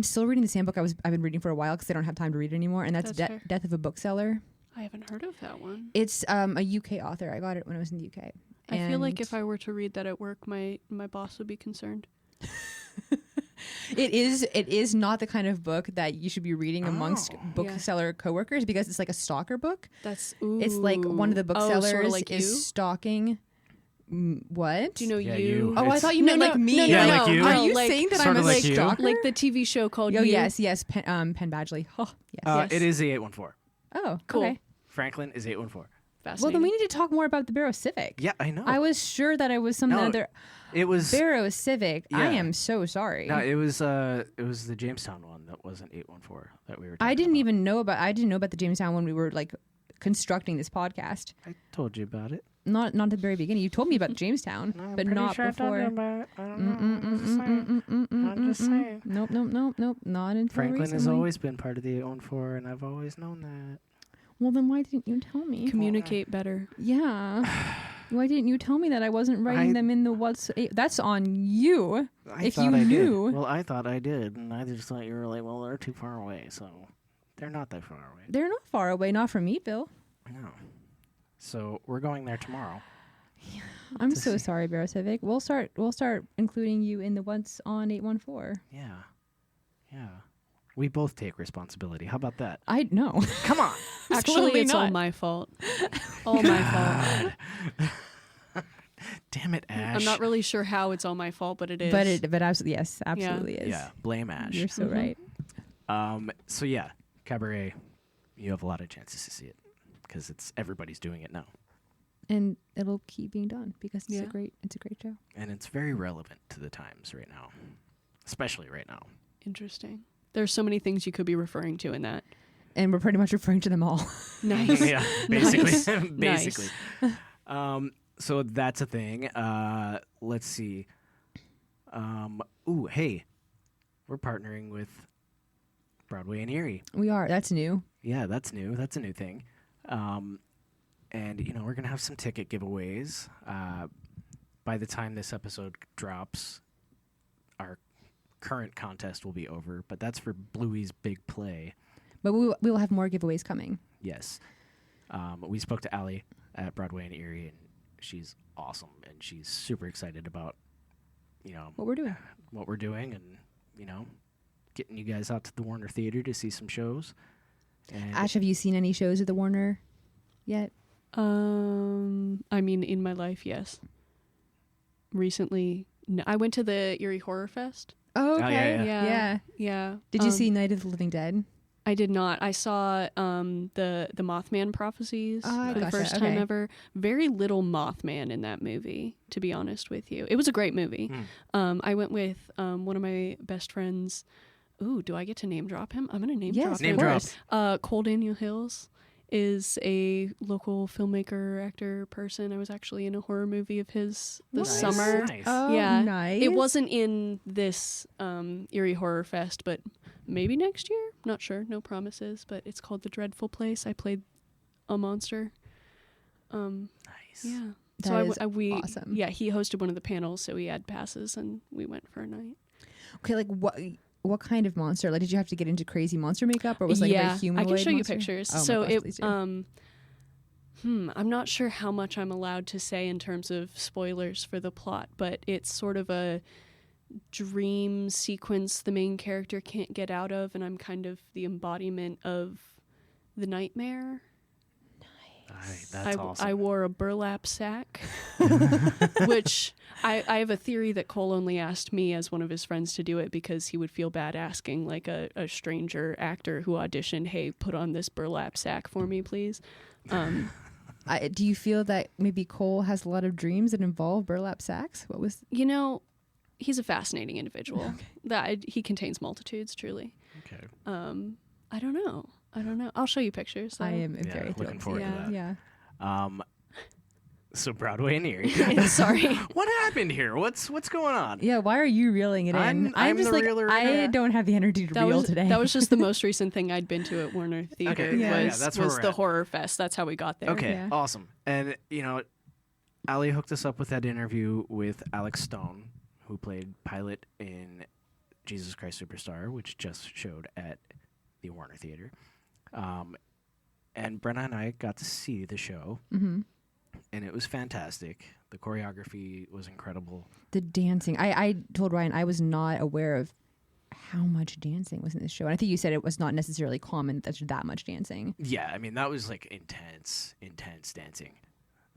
still reading the same book I've been reading for a while because I don't have time to read it anymore, and that's That's fair. Death of a Bookseller. I haven't heard of that one. It's a UK author. I got it when I was in the UK. I feel like And if I were to read that at work, my boss would be concerned. it is not the kind of book that you should be reading amongst bookseller coworkers because it's like a stalker book. That's It's like one of the booksellers sorta like you? is stalking. What? Do you know Yeah, you? you. Oh, I It's- thought you meant like me. No, Yeah, no, like you. Are no, you like, saying that Sorta I'm a like you. stalker? like the TV show called Oh You? yes, Penn Badgley. Oh yes. Yes. It is the 814. Oh, Cool. okay. Franklin is 814. Well, Fascinating. then we need to talk more about the Barrow-Civic. Yeah, I know. I was sure that it was some No, other It was Barrow-Civic. I Yeah. am so sorry. No, it was the Jamestown one that wasn't 814 that we were talking I didn't about. even know about. I didn't know about the Jamestown when we were like constructing this podcast. I told you about it. Not at the very beginning. You told me about Jamestown, No, I'm but pretty not sure I told you before. about it. I don't know. I'm just saying. I'm just saying. Nope. Not until Franklin has recently. always been part of the 814, and I've always known that. Well, then why didn't you tell me? Communicate better. Yeah. Why didn't you tell me that I wasn't writing them in the what's? That's on you. If thought you I knew. did. Well, I thought I did, and I just thought you were like, well, they're too far away, so they're not that far away. They're not far away. Not from Meadville. No. So we're going there tomorrow. I'm so sorry, Barrow-Civic. We'll start including you in the what's on 814. Yeah. We both take responsibility. How about that? I know. Come on. Actually, Absolutely it's all not. my fault. All my fault. Damn it, Ash. I'm not really sure how it's all my fault, but it is. But absolutely, yes, absolutely is. Yeah, blame Ash. You're so right. So yeah, Cabaret, you have a lot of chances to see it because everybody's doing it now, And it'll keep being done because it's Yeah. a great show. and it's very relevant to the times right now, especially right now. Interesting. There's so many things you could be referring to in that. And we're pretty much referring to them all. Nice. Yeah, basically. Nice. Basically. So that's a thing. Let's see. Hey, we're partnering with Broadway in Erie. We are. That's new. Yeah, that's new. That's a new thing. And, we're going to have some ticket giveaways. By the time this episode drops, our current contest will be over, but that's for Bluey's big play. But we will have more giveaways coming. Yes. We spoke to Allie at Broadway in Erie, and she's awesome, and she's super excited about, What we're doing. and, getting you guys out to the Warner Theater to see some shows. And Ash, have you seen any shows at the Warner yet? I mean, in my life, yes. Recently, no, I went to the Erie Horror Fest. Oh, okay. Yeah. Did you see Night of the Living Dead? I did not. I saw the Mothman prophecies for the first time ever. Very little Mothman in that movie, to be honest with you. It was a great movie. I went with one of my best friends. Ooh, do I get to name drop him? I'm going to name drop name him. drop. Cole Daniel Hills is a local filmmaker, actor, person. I was actually in a horror movie of his this summer. Nice. Oh, Yeah, nice. it wasn't in this Erie Horror Fest, but maybe next year. Not sure. No promises. But it's called The Dreadful Place. I played a monster. Nice. Yeah. That is we awesome. Yeah, he hosted one of the panels, so we had passes and we went for a night. Okay, like what kind of monster? Like, did you have to get into crazy monster makeup, or was like a very humanoid I can show monster? you pictures. Oh, so my gosh, please do. I'm not sure how much I'm allowed to say in terms of spoilers for the plot, but it's sort of a dream sequence the main character can't get out of, and I'm kind of the embodiment of the nightmare. That's awesome. I wore a burlap sack, which I have a theory that Cole only asked me as one of his friends to do it because he would feel bad asking like a stranger actor who auditioned, hey, put on this burlap sack for me, please. Do you feel that maybe Cole has a lot of dreams that involve burlap sacks? What was... He's a fascinating individual. That he contains multitudes, truly. Okay. I don't know. I'll show you pictures. I am very looking thrilled. forward to that. Yeah. So Broadway in Erie. Sorry. What happened here? What's going on? Yeah, why are you reeling it in? I'm just the like, reeler. I don't have the energy to reel today. That was just the most recent thing I'd been to at Warner Theater. Okay, yeah, that's where was we're the at. Horror Fest. That's how we got there. Okay, Yeah. awesome. And, Allie hooked us up with that interview with Alex Stone, who played Pilot in Jesus Christ Superstar, which just showed at the Warner Theater. And Brenna and I got to see the show, Mm-hmm. and it was fantastic. The choreography was incredible. The dancing. I told Ryan I was not aware of how much dancing was in this show. And I think you said it was not necessarily common that there's that much dancing. Yeah, I mean, that was like intense dancing.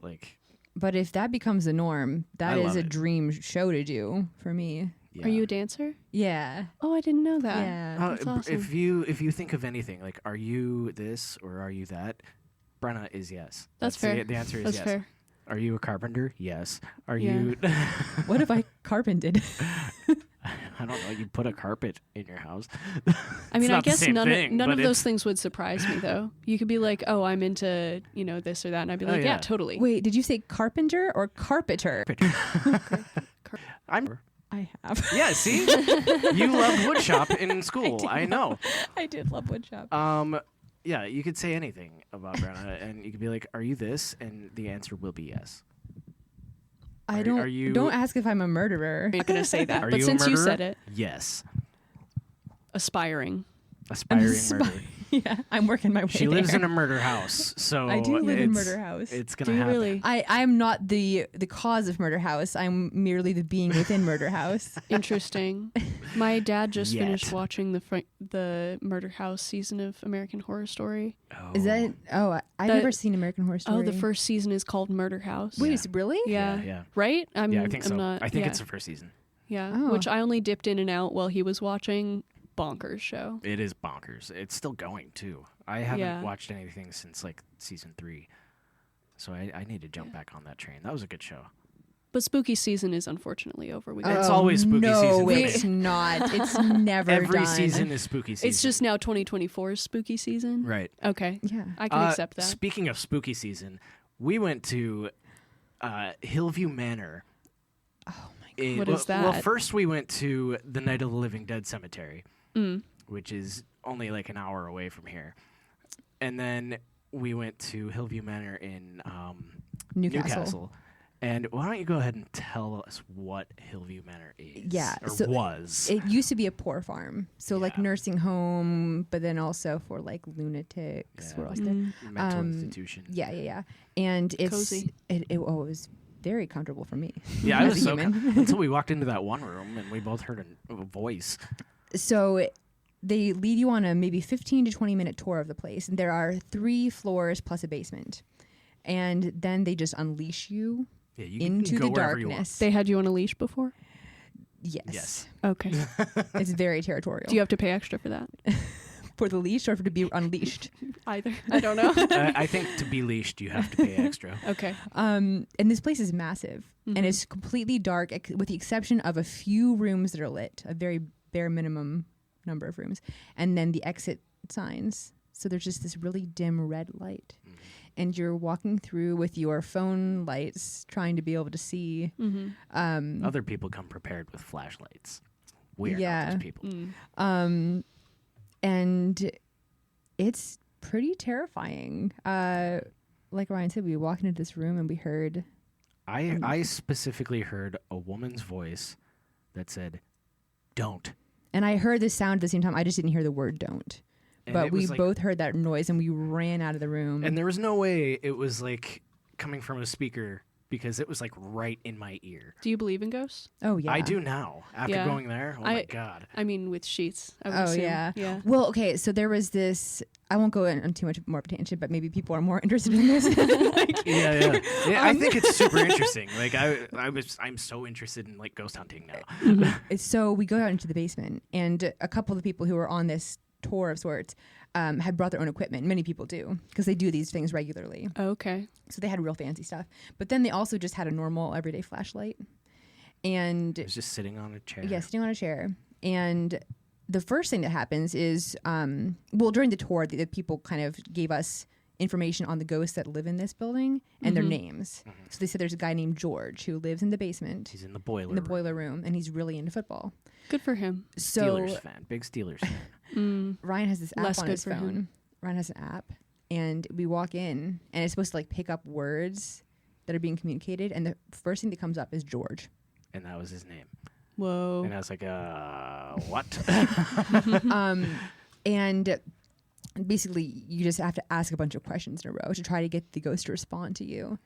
Like, But if that becomes the norm, that I is love a it. dream show to do for me. yeah. Are you a dancer? Yeah. Oh, I didn't know that. Yeah. That's awesome. If you think of anything, like, are you this or are you that? Brenna is yes. That's fair. The answer is That's yes. fair. Are you a carpenter? Yes. Are Yeah. you... What if I carpented? I don't know. You put a carpet in your house. I mean, It's I not the guess same none thing, of but those it's- things would surprise me, though. You could be like, oh, I'm into, this or that. And I'd be like, yeah. yeah, totally. Wait, did you say carpenter or carpenter? I'm... I have. Yeah, see? You loved woodshop in school. I know. I did love woodshop. Yeah, you could say anything about Brenna, and you could be like, are you this? And the answer will be yes. I are you- don't ask if I'm a murderer. I'm not going to say that. Are But you a since you murderer? said it, Yes. aspiring. Aspiring murder. Yeah, I'm working my way She lives there. in a murder house, so I do live in it's- murder house. It's Do gonna you happen. really? I'm not the cause of murder house. I'm merely the being within murder house. Interesting. My dad just Yet. finished watching the Murder House season of American Horror Story. Oh. Is that? Oh, I've That- never seen American Horror Story. Oh, the first season is called Murder House. Wait, Yeah. is it really? Yeah. Yeah. Right? Yeah, I think so. I'm not, I think yeah. it's the first season. Yeah. Oh. Which I only dipped in and out while he was watching. Bonkers show. It is bonkers. It's still going too. I haven't Yeah. watched anything since like season 3, so I need to jump back on that train. That was a good show. But spooky season is unfortunately over. It's always spooky season. No, it's not. It's never Every done. season is spooky season. It's just now 2024's spooky season. Right. Okay. Yeah. I can accept that. Speaking of spooky season, we went to Hillview Manor. Oh my God. What is that? Well, first we went to the Night of the Living Dead Cemetery, which is only like an hour away from here. And then we went to Hillview Manor in Newcastle. And why don't you go ahead and tell us what Hillview Manor is? Yeah, Or so was. It used to be a poor farm, so like Yeah. nursing home, but then also for like lunatics. Yeah. Where else did- Mental institution. Yeah. And it's Cozy. it was very comfortable for me. Yeah, I as was a so human. until we walked into that one room and we both heard a voice. So they lead you on a maybe 15 to 20 minute tour of the place, and there are 3 floors plus a basement, and then they just unleash you Yeah, you can into go the wherever you want. darkness. They had you on a leash before? Yes. Okay. It's very territorial. Do you have to pay extra for that? for the leash or for to be unleashed? Either. I don't know. I think to be leashed, you have to pay extra. Okay. And this place is massive, and it's completely dark, with the exception of a few rooms that are lit, a very bare minimum number of rooms, and then the exit signs. So there's just this really dim red light, and you're walking through with your phone lights, trying to be able to see. Other people come prepared with flashlights. We are Yeah. not those people. And it's pretty terrifying. Like Ryan said, we walked into this room and we heard. I specifically heard a woman's voice that said, "Don't." And I heard this sound at the same time. I just didn't hear the word "don't." And But it we was like- both heard that noise and we ran out of the room. And there was no way it was like coming from a speaker because it was like right in my ear. Do you believe in ghosts? oh, yeah. I do now. After Yeah. going there, oh my God. I mean, with sheets. I would Oh, assume. yeah. Yeah. Well, okay, so there was this. I won't go on too much more of a tangent, but maybe people are more interested in this. Yeah. I think it's super interesting. Like I'm so interested in like ghost hunting now. So we go out into the basement, and a couple of the people who were on this tour of sorts had brought their own equipment. Many people do, because they do these things regularly. Okay. So they had real fancy stuff. But then they also just had a normal everyday flashlight. And It was just sitting on a chair. yeah, sitting on a chair. And the first thing that happens is, during the tour, the people kind of gave us information on the ghosts that live in this building and their names. So they said there's a guy named George who lives in the basement, He's in the boiler. in the boiler room, and he's really into football. Good for him. So Steelers fan. Big Steelers fan. Ryan has this app Less on good his for him. phone. Ryan has an app, and we walk in, and it's supposed to like pick up words that are being communicated, and the first thing that comes up is George. And that was his name. Whoa. And I was like, what? And basically, you just have to ask a bunch of questions in a row to try to get the ghost to respond to you.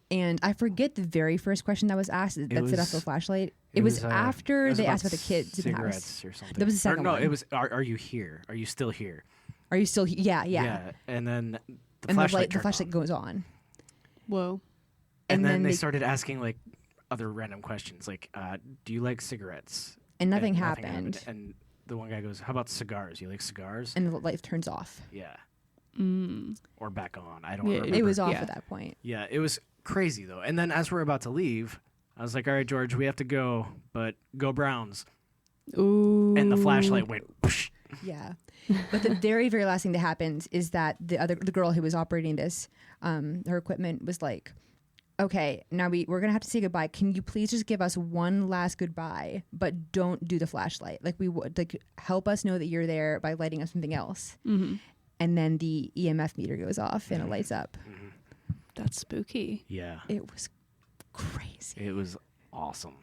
And I forget the very first question that was asked that set off the flashlight. It was after it was they about asked about the kids in the house. cigarettes or something. That was the Or second no, one. it was, are you here? Are you still here? Are you still here? Yeah. And then the And flashlight the turned flashlight on. goes on. Whoa. And then then they they- started asking like other random questions like, do you like cigarettes? And nothing happened. And the one guy goes, how about cigars? You like cigars? And the light turns off. Yeah. Mm. Or back on. I don't Yeah, remember. It was off Yeah. at that point. Yeah, it was crazy though. And then as we're about to leave, I was like, all right, George, we have to go, but go Browns. Ooh. And the flashlight went whoosh. Yeah. But the very, very last thing that happens is that the girl who was operating this, her equipment was like, okay, now we're going to have to say goodbye. Can you please just give us one last goodbye, but don't do the flashlight? Like, we would like help us know that you're there by lighting up something else. Mm-hmm. And then the EMF meter goes off and it lights up. That's spooky. Yeah. It was crazy. It was awesome.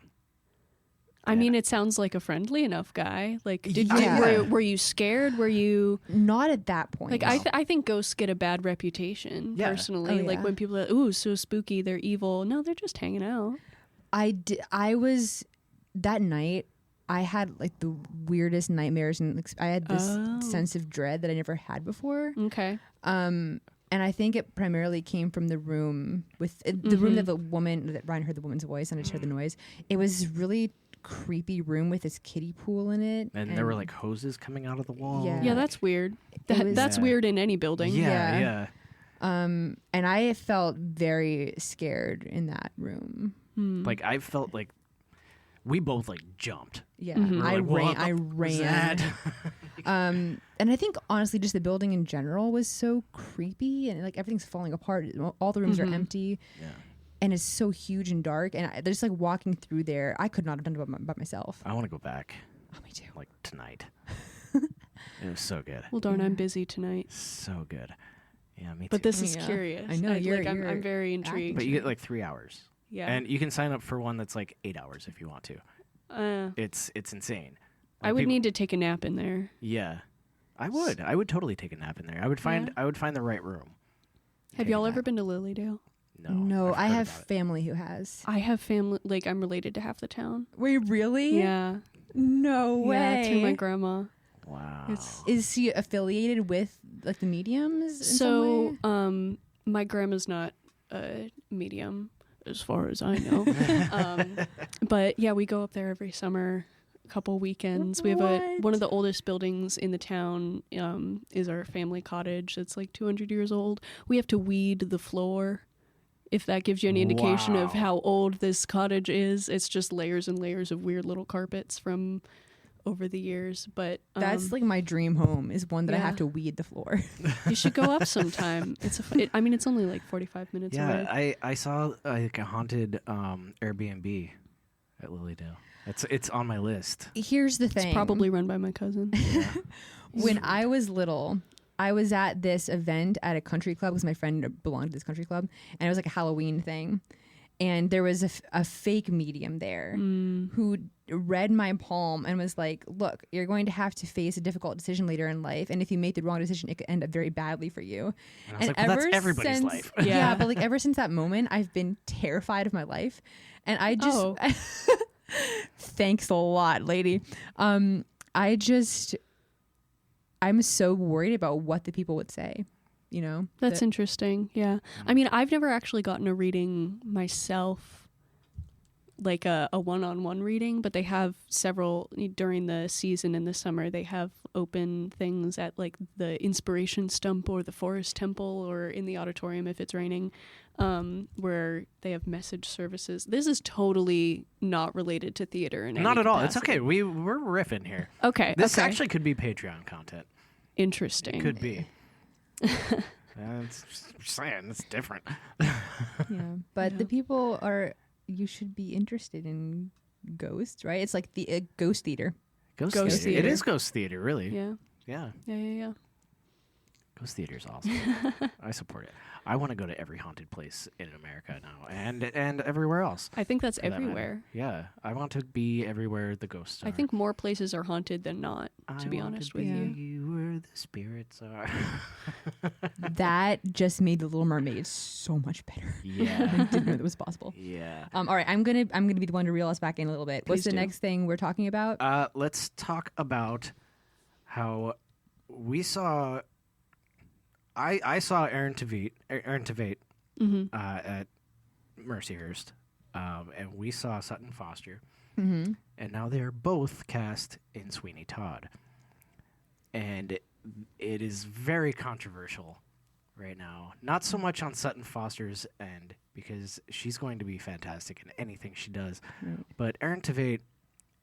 I mean, it sounds like a friendly enough guy. Like, Yeah. were you scared? Were you Not at that point. like? I think ghosts get a bad reputation Yeah. personally. Oh, Like yeah. when people are, ooh, so spooky, they're evil. No, they're just hanging out. I was that night. I had like the weirdest nightmares, and I had this sense of dread that I never had before. Okay. And I think it primarily came from the room with the room that that Ryan heard the woman's voice and I just heard the noise. It was this really creepy room with this kiddie pool in it, And there were like hoses coming out of the wall. Yeah. Yeah, that's weird. was- That's Yeah. weird in any building. Yeah. and I felt very scared in that room. Like I felt like we both like jumped. Yeah, We were I like, "What ran. I the was ran. that?" And I think honestly, just the building in general was so creepy, and like everything's falling apart. All the rooms are empty, and it's so huge and dark. And just like walking through there, I could not have done it by myself. I want to go back. Oh, me too. Like tonight. It was so good. Well, darn, I'm busy tonight. So good. Yeah, me too. But this is curious. I know, I'm very intrigued. But you get like 3 hours. Yeah. And you can sign up for one that's like 8 hours if you want to. It's insane. Like I would need to take a nap in there. Yeah. I would totally take a nap in there. I would find the right room. Have y'all ever been to Lilydale? No, I have about it. family who has. I have family, like I'm related to half the town. Wait, really? Yeah. No way. Yeah, through my grandma. Wow. Is she affiliated with like the mediums? So, my grandma's not a medium, as far as I know. But yeah, we go up there every summer, a couple weekends. We have one of the oldest buildings in the town. Is our family cottage. It's like 200 years old. We have to weed the floor. If that gives you any indication of how old this cottage is, it's just layers and layers of weird little carpets from over the years. But that's like my dream home is one that I have to weed the floor. You should go up sometime. It's it's only like 45 minutes away. Yeah, I saw like a haunted Airbnb at Lilydale. It's on my list. Here's the thing. It's probably run by my cousin. Yeah. When I was little, I was at this event at a country club because my friend belonged to this country club, and it was like a Halloween thing. And there was a fake medium there who read my palm and was like, look, you're going to have to face a difficult decision later in life. And if you make the wrong decision, it could end up very badly for you. And I was like, well, that's everybody's life. Yeah, but like ever since that moment, I've been terrified of my life. And I just, thanks a lot, lady. I'm so worried about what the people would say. You know, that's interesting. Yeah. I mean, I've never actually gotten a reading myself, like a one-on-one reading, but they have several during the season in the summer. They have open things at like the Inspiration Stump or the Forest Temple or in the auditorium if it's raining, where they have message services. This is totally not related to theater in any Not at all. capacity. It's okay. We're riffing here. Okay. This actually could be Patreon content. Interesting. It could be. It's just saying, it's different. Yeah, but the people you should be interested in ghosts, right? It's like the ghost theater. Ghost Ghost theater. It theater. is ghost theater, really. Yeah. Yeah. Yeah. Ghost theater's awesome. I support it. I want to go to every haunted place in America now, and everywhere else. I think that's for that matter. everywhere. Yeah, I want to be everywhere the ghosts are. I think more places are haunted than not, to be honest with you. Where the spirits are. That just made The Little Mermaid so much better. Yeah. I didn't know that was possible. Yeah. All right, I'm gonna be the one to reel us back in a little bit. What's Please the do. next thing we're talking about? Let's talk about how we saw. I saw Aaron Tveit at Mercyhurst, and we saw Sutton Foster, and now they are both cast in Sweeney Todd, and it is very controversial right now. Not so much on Sutton Foster's end because she's going to be fantastic in anything she does, but Aaron Tveit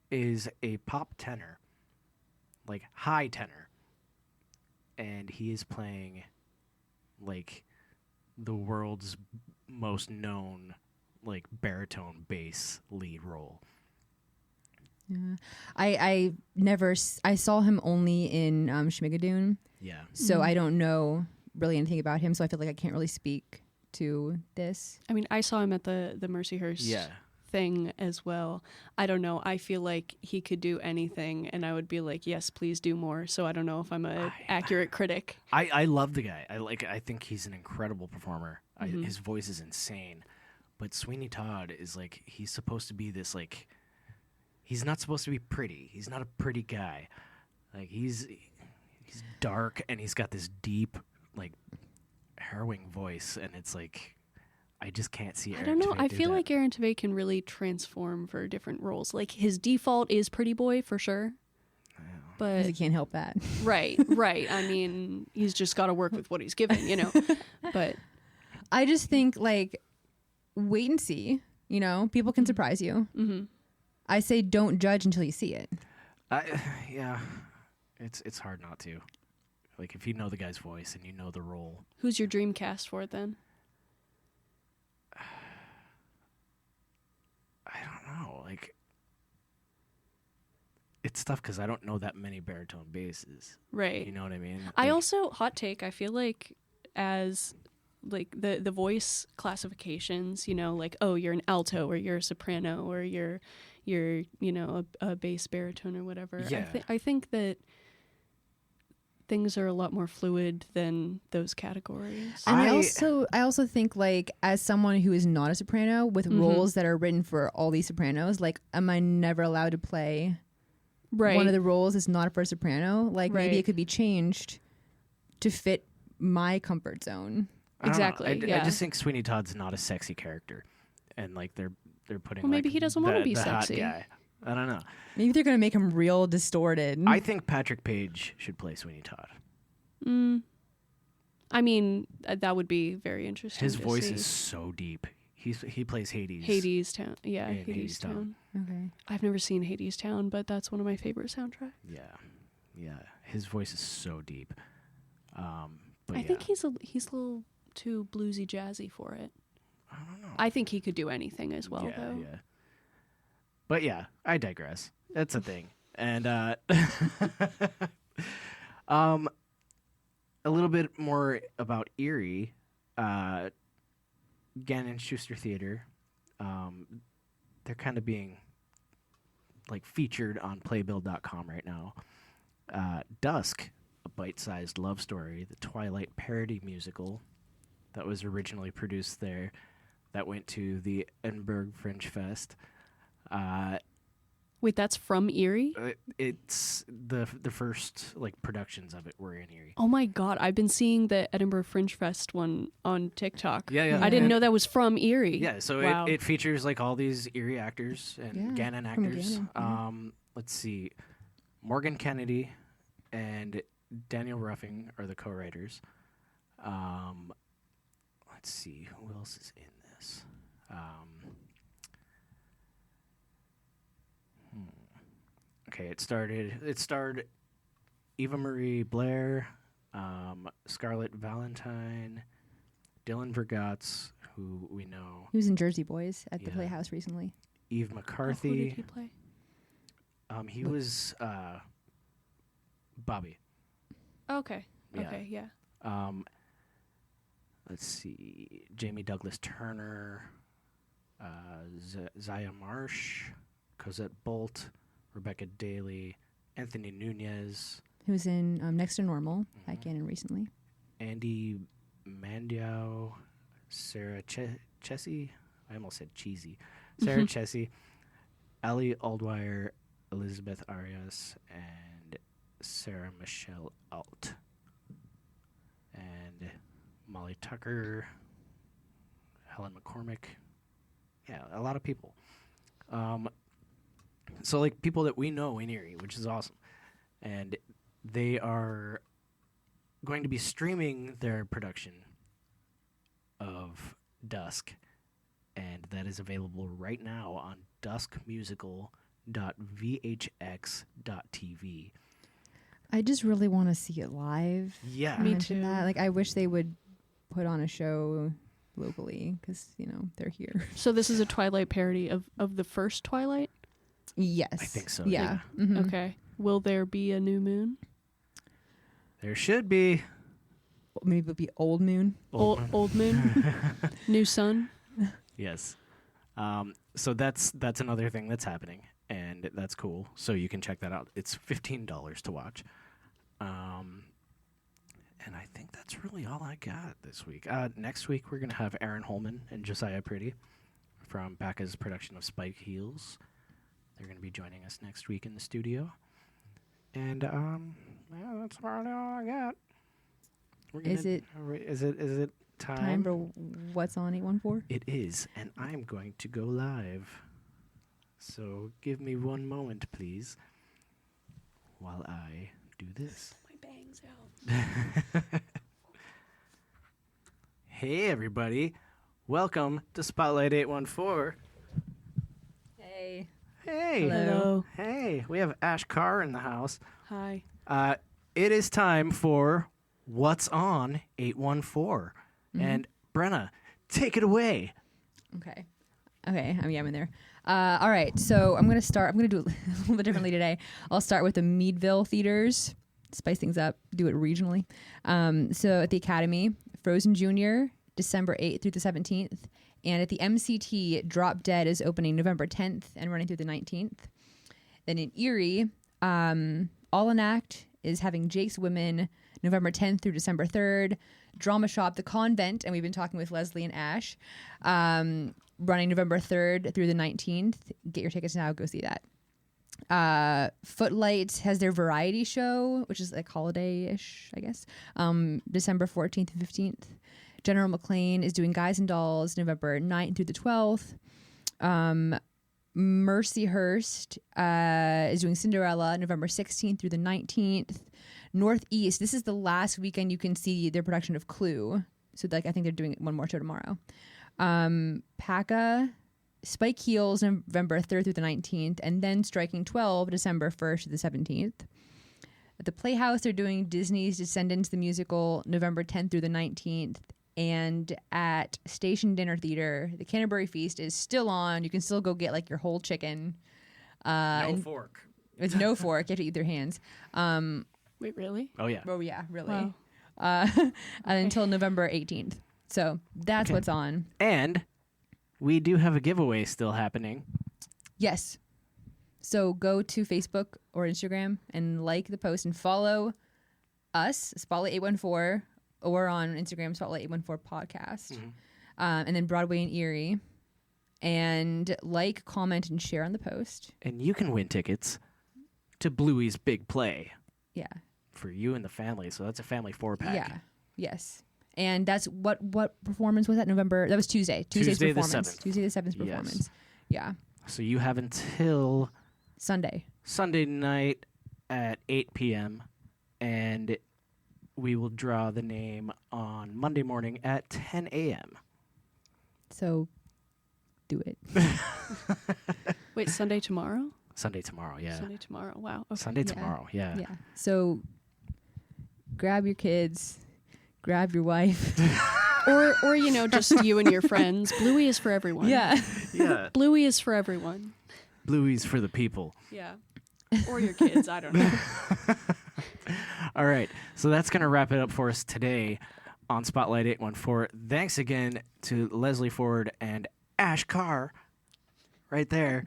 is a pop tenor, like high tenor, and he is playing like the world's most known like baritone bass lead role. Yeah. I saw him only in Schmigadoon, Yeah. so I don't know really anything about him, so I feel like I can't really speak to this. I mean, I saw him at the Mercyhurst thing as well. I don't know. I feel like he could do anything, and I would be like, yes, please do more. So I don't know if I'm an accurate critic. I love the guy. I think he's an incredible performer. His voice is insane. But Sweeney Todd is like, he's supposed to be this like, he's not supposed to be pretty. He's not a pretty guy. Like he's dark and he's got this deep like harrowing voice, and it's like I just can't see Aaron I don't know. Tveit I do feel that. like Aaron Tveit can really transform for different roles. Like his default is pretty boy for sure. But I can't help that. right. I mean, he's just got to work with what he's given, you know. But I just think like wait and see, You know, people can surprise you. Mm-hmm. I say don't judge until you see it. Yeah, it's hard not to. Like, if you know the guy's voice and you know the role. Who's your dream cast for it then? I don't know. Like, it's tough because I don't know that many baritone basses. Right. You know what I mean? I Like, also, hot take, I feel like as like the voice classifications, you know, like, oh, you're an alto or you're a soprano or you're you know, a bass baritone or whatever. Yeah. I think that things are a lot more fluid than those categories. And I also think, like, as someone who is not a soprano with roles that are written for all these sopranos, like, am I never allowed to play one of the roles is not for a soprano? Like, maybe it could be changed to fit my comfort zone. I don't know. Exactly. I just think Sweeney Todd's not a sexy character, and like they're putting. Well, maybe like, he doesn't want to be the hot sexy. guy. I don't know. Maybe they're gonna make him real distorted. I think Patrick Page should play Sweeney Todd. I mean, that would be very interesting. His to voice see. is so deep. He plays Hades. Hades Town. Yeah, in Hades Town. Okay. I've never seen Hades Town, but that's one of my favorite soundtracks. Yeah. His voice is so deep. But I think he's a little too bluesy jazzy for it. I don't know. I think he could do anything as well, though. Yeah. But yeah, I digress. That's a thing. And a little bit more about Erie. Gannon Schuster Theatre. They're kind of being like featured on Playbill.com right now. Dusk, a bite-sized love story, the Twilight parody musical that was originally produced there, that went to the Edinburgh Fringe Fest. Wait, that's from Erie? It's the first like productions of it were in Erie. Oh my god, I've been seeing the Edinburgh Fringe Fest one on TikTok. Yeah. I didn't know that was from Erie. Yeah, so wow. it features like all these Erie actors and Gannon from actors. Gannon, Let's see, Morgan Kennedy and Daniel Ruffing are the co-writers. Let's see, who else is in this? Okay, it starred Eva Marie Blair, Scarlett Valentine, Dylan Vergatz, who we know, He was in Jersey Boys at the Yeah. Playhouse recently. Eve Oh, McCarthy. who did he play? He was Bobby. Okay. Yeah. Okay, yeah. Let's see, Jamie Douglas Turner, Zaya Marsh, Cosette Bolt, Rebecca Daly, Anthony Nunez, He was in Next to Normal at Gannon recently. Andy Mandiao, Sarah Chessie. I almost said cheesy. Sarah Chessie, Ali Aldwire, Elizabeth Arias, and Sarah Michelle Alt. And Molly Tucker, Helen McCormick. Yeah, a lot of people. So, like, people that we know in Erie, which is awesome. And they are going to be streaming their production of Dusk. And that is available right now on duskmusical.vhx.tv. I just really want to see it live. Yeah. I Me mentioned too. That. Like, I wish they would put on a show locally because, you know, they're here. So this is a Twilight parody of the first Twilight? Yes. I think so, Yeah. Mhm. Okay. Will there be a new moon? There should be. Maybe it'll be Old Moon. Old moon? New sun? Yes. So that's another thing that's happening, and that's cool. So you can check that out. It's $15 to watch. And I think that's really all I got this week. Next week we're gonna have Aaron Holman and Josiah Pretty from Bacca's production of Spike Heels. They're gonna be joining us next week in the studio. And yeah, that's probably all I got. Is it time for what's on 814? It is, and I'm going to go live. So give me one moment, please, while I do this. My bangs out. Hey, everybody. Welcome to Spotlight 814. Hey. Hey. Hello. Hey. We have Ash Carr in the house. Hi. It is time for What's on 814. And Brenna, take it away. Okay, I'm in there. All right, so I'm going to start. I'm going to do it a little bit differently today. I'll start with the Meadville theaters. Spice things up, do it regionally. So at the Academy, Frozen Junior, December 8th through the 17th. And at the MCT, Drop Dead is opening November 10th and running through the 19th. Then in Erie, All in Act is having Jake's Women November 10th through December 3rd. Dramashop, The Convent, and we've been talking with Leslie and Ash, running November 3rd through the 19th. Get your tickets now, go see that. Footlight has their variety show, which is like holiday-ish, I guess, December 14th and 15th. General McLean is doing Guys and Dolls November 9th through the 12th. Mercyhurst is doing Cinderella November 16th through the 19th. Northeast, this is the last weekend you can see their production of Clue. So like I think they're doing one more show tomorrow. PACA, Spike Heels November 3rd through the 19th, and then Striking 12 December 1st to the 17th. At the Playhouse, they're doing Disney's Descendants the Musical November 10th through the 19th. And at Station Dinner Theater, the Canterbury Feast is still on. You can still go get like your whole chicken. No fork. It's no fork. You have to eat with your hands. Wait, really? Oh, yeah. Oh, yeah, really. Wow. Until November 18th. So that's what's on. And we do have a giveaway still happening. Yes. So go to Facebook or Instagram and like the post and follow us, Spotlight 814, or on Instagram, Spotlight 814 Podcast. And then Broadway and Erie. And like, comment, and share on the post. And you can win tickets to Bluey's Big Play. Yeah. For you and the family. So that's a family 4-pack. Yeah. Yes. And that's what performance was that? November? That was Tuesday. Tuesday's Tuesday performance. the 7th. Tuesday the 7th performance. Yeah. So you have until Sunday night at 8 p.m. And we will draw the name on Monday morning at 10 a.m. So do it. Wait, Sunday tomorrow? Sunday tomorrow, yeah. Sunday tomorrow. Wow. Okay. Sunday tomorrow, yeah. Yeah. So grab your kids, grab your wife. or you know, just you and your friends. Bluey is for everyone. Yeah. Yeah. Bluey is for everyone. Bluey's for the people. Yeah. Or your kids, I don't know. All right. So that's going to wrap it up for us today on Spotlight 814. Thanks again to Leslie Ford and Ash Carr right there.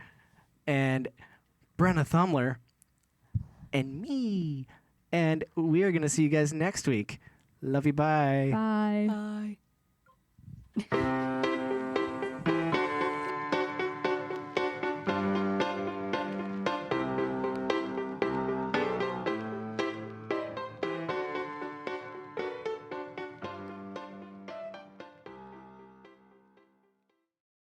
And Brenna Thumler and me. And we are going to see you guys next week. Love you. Bye. Bye. Bye.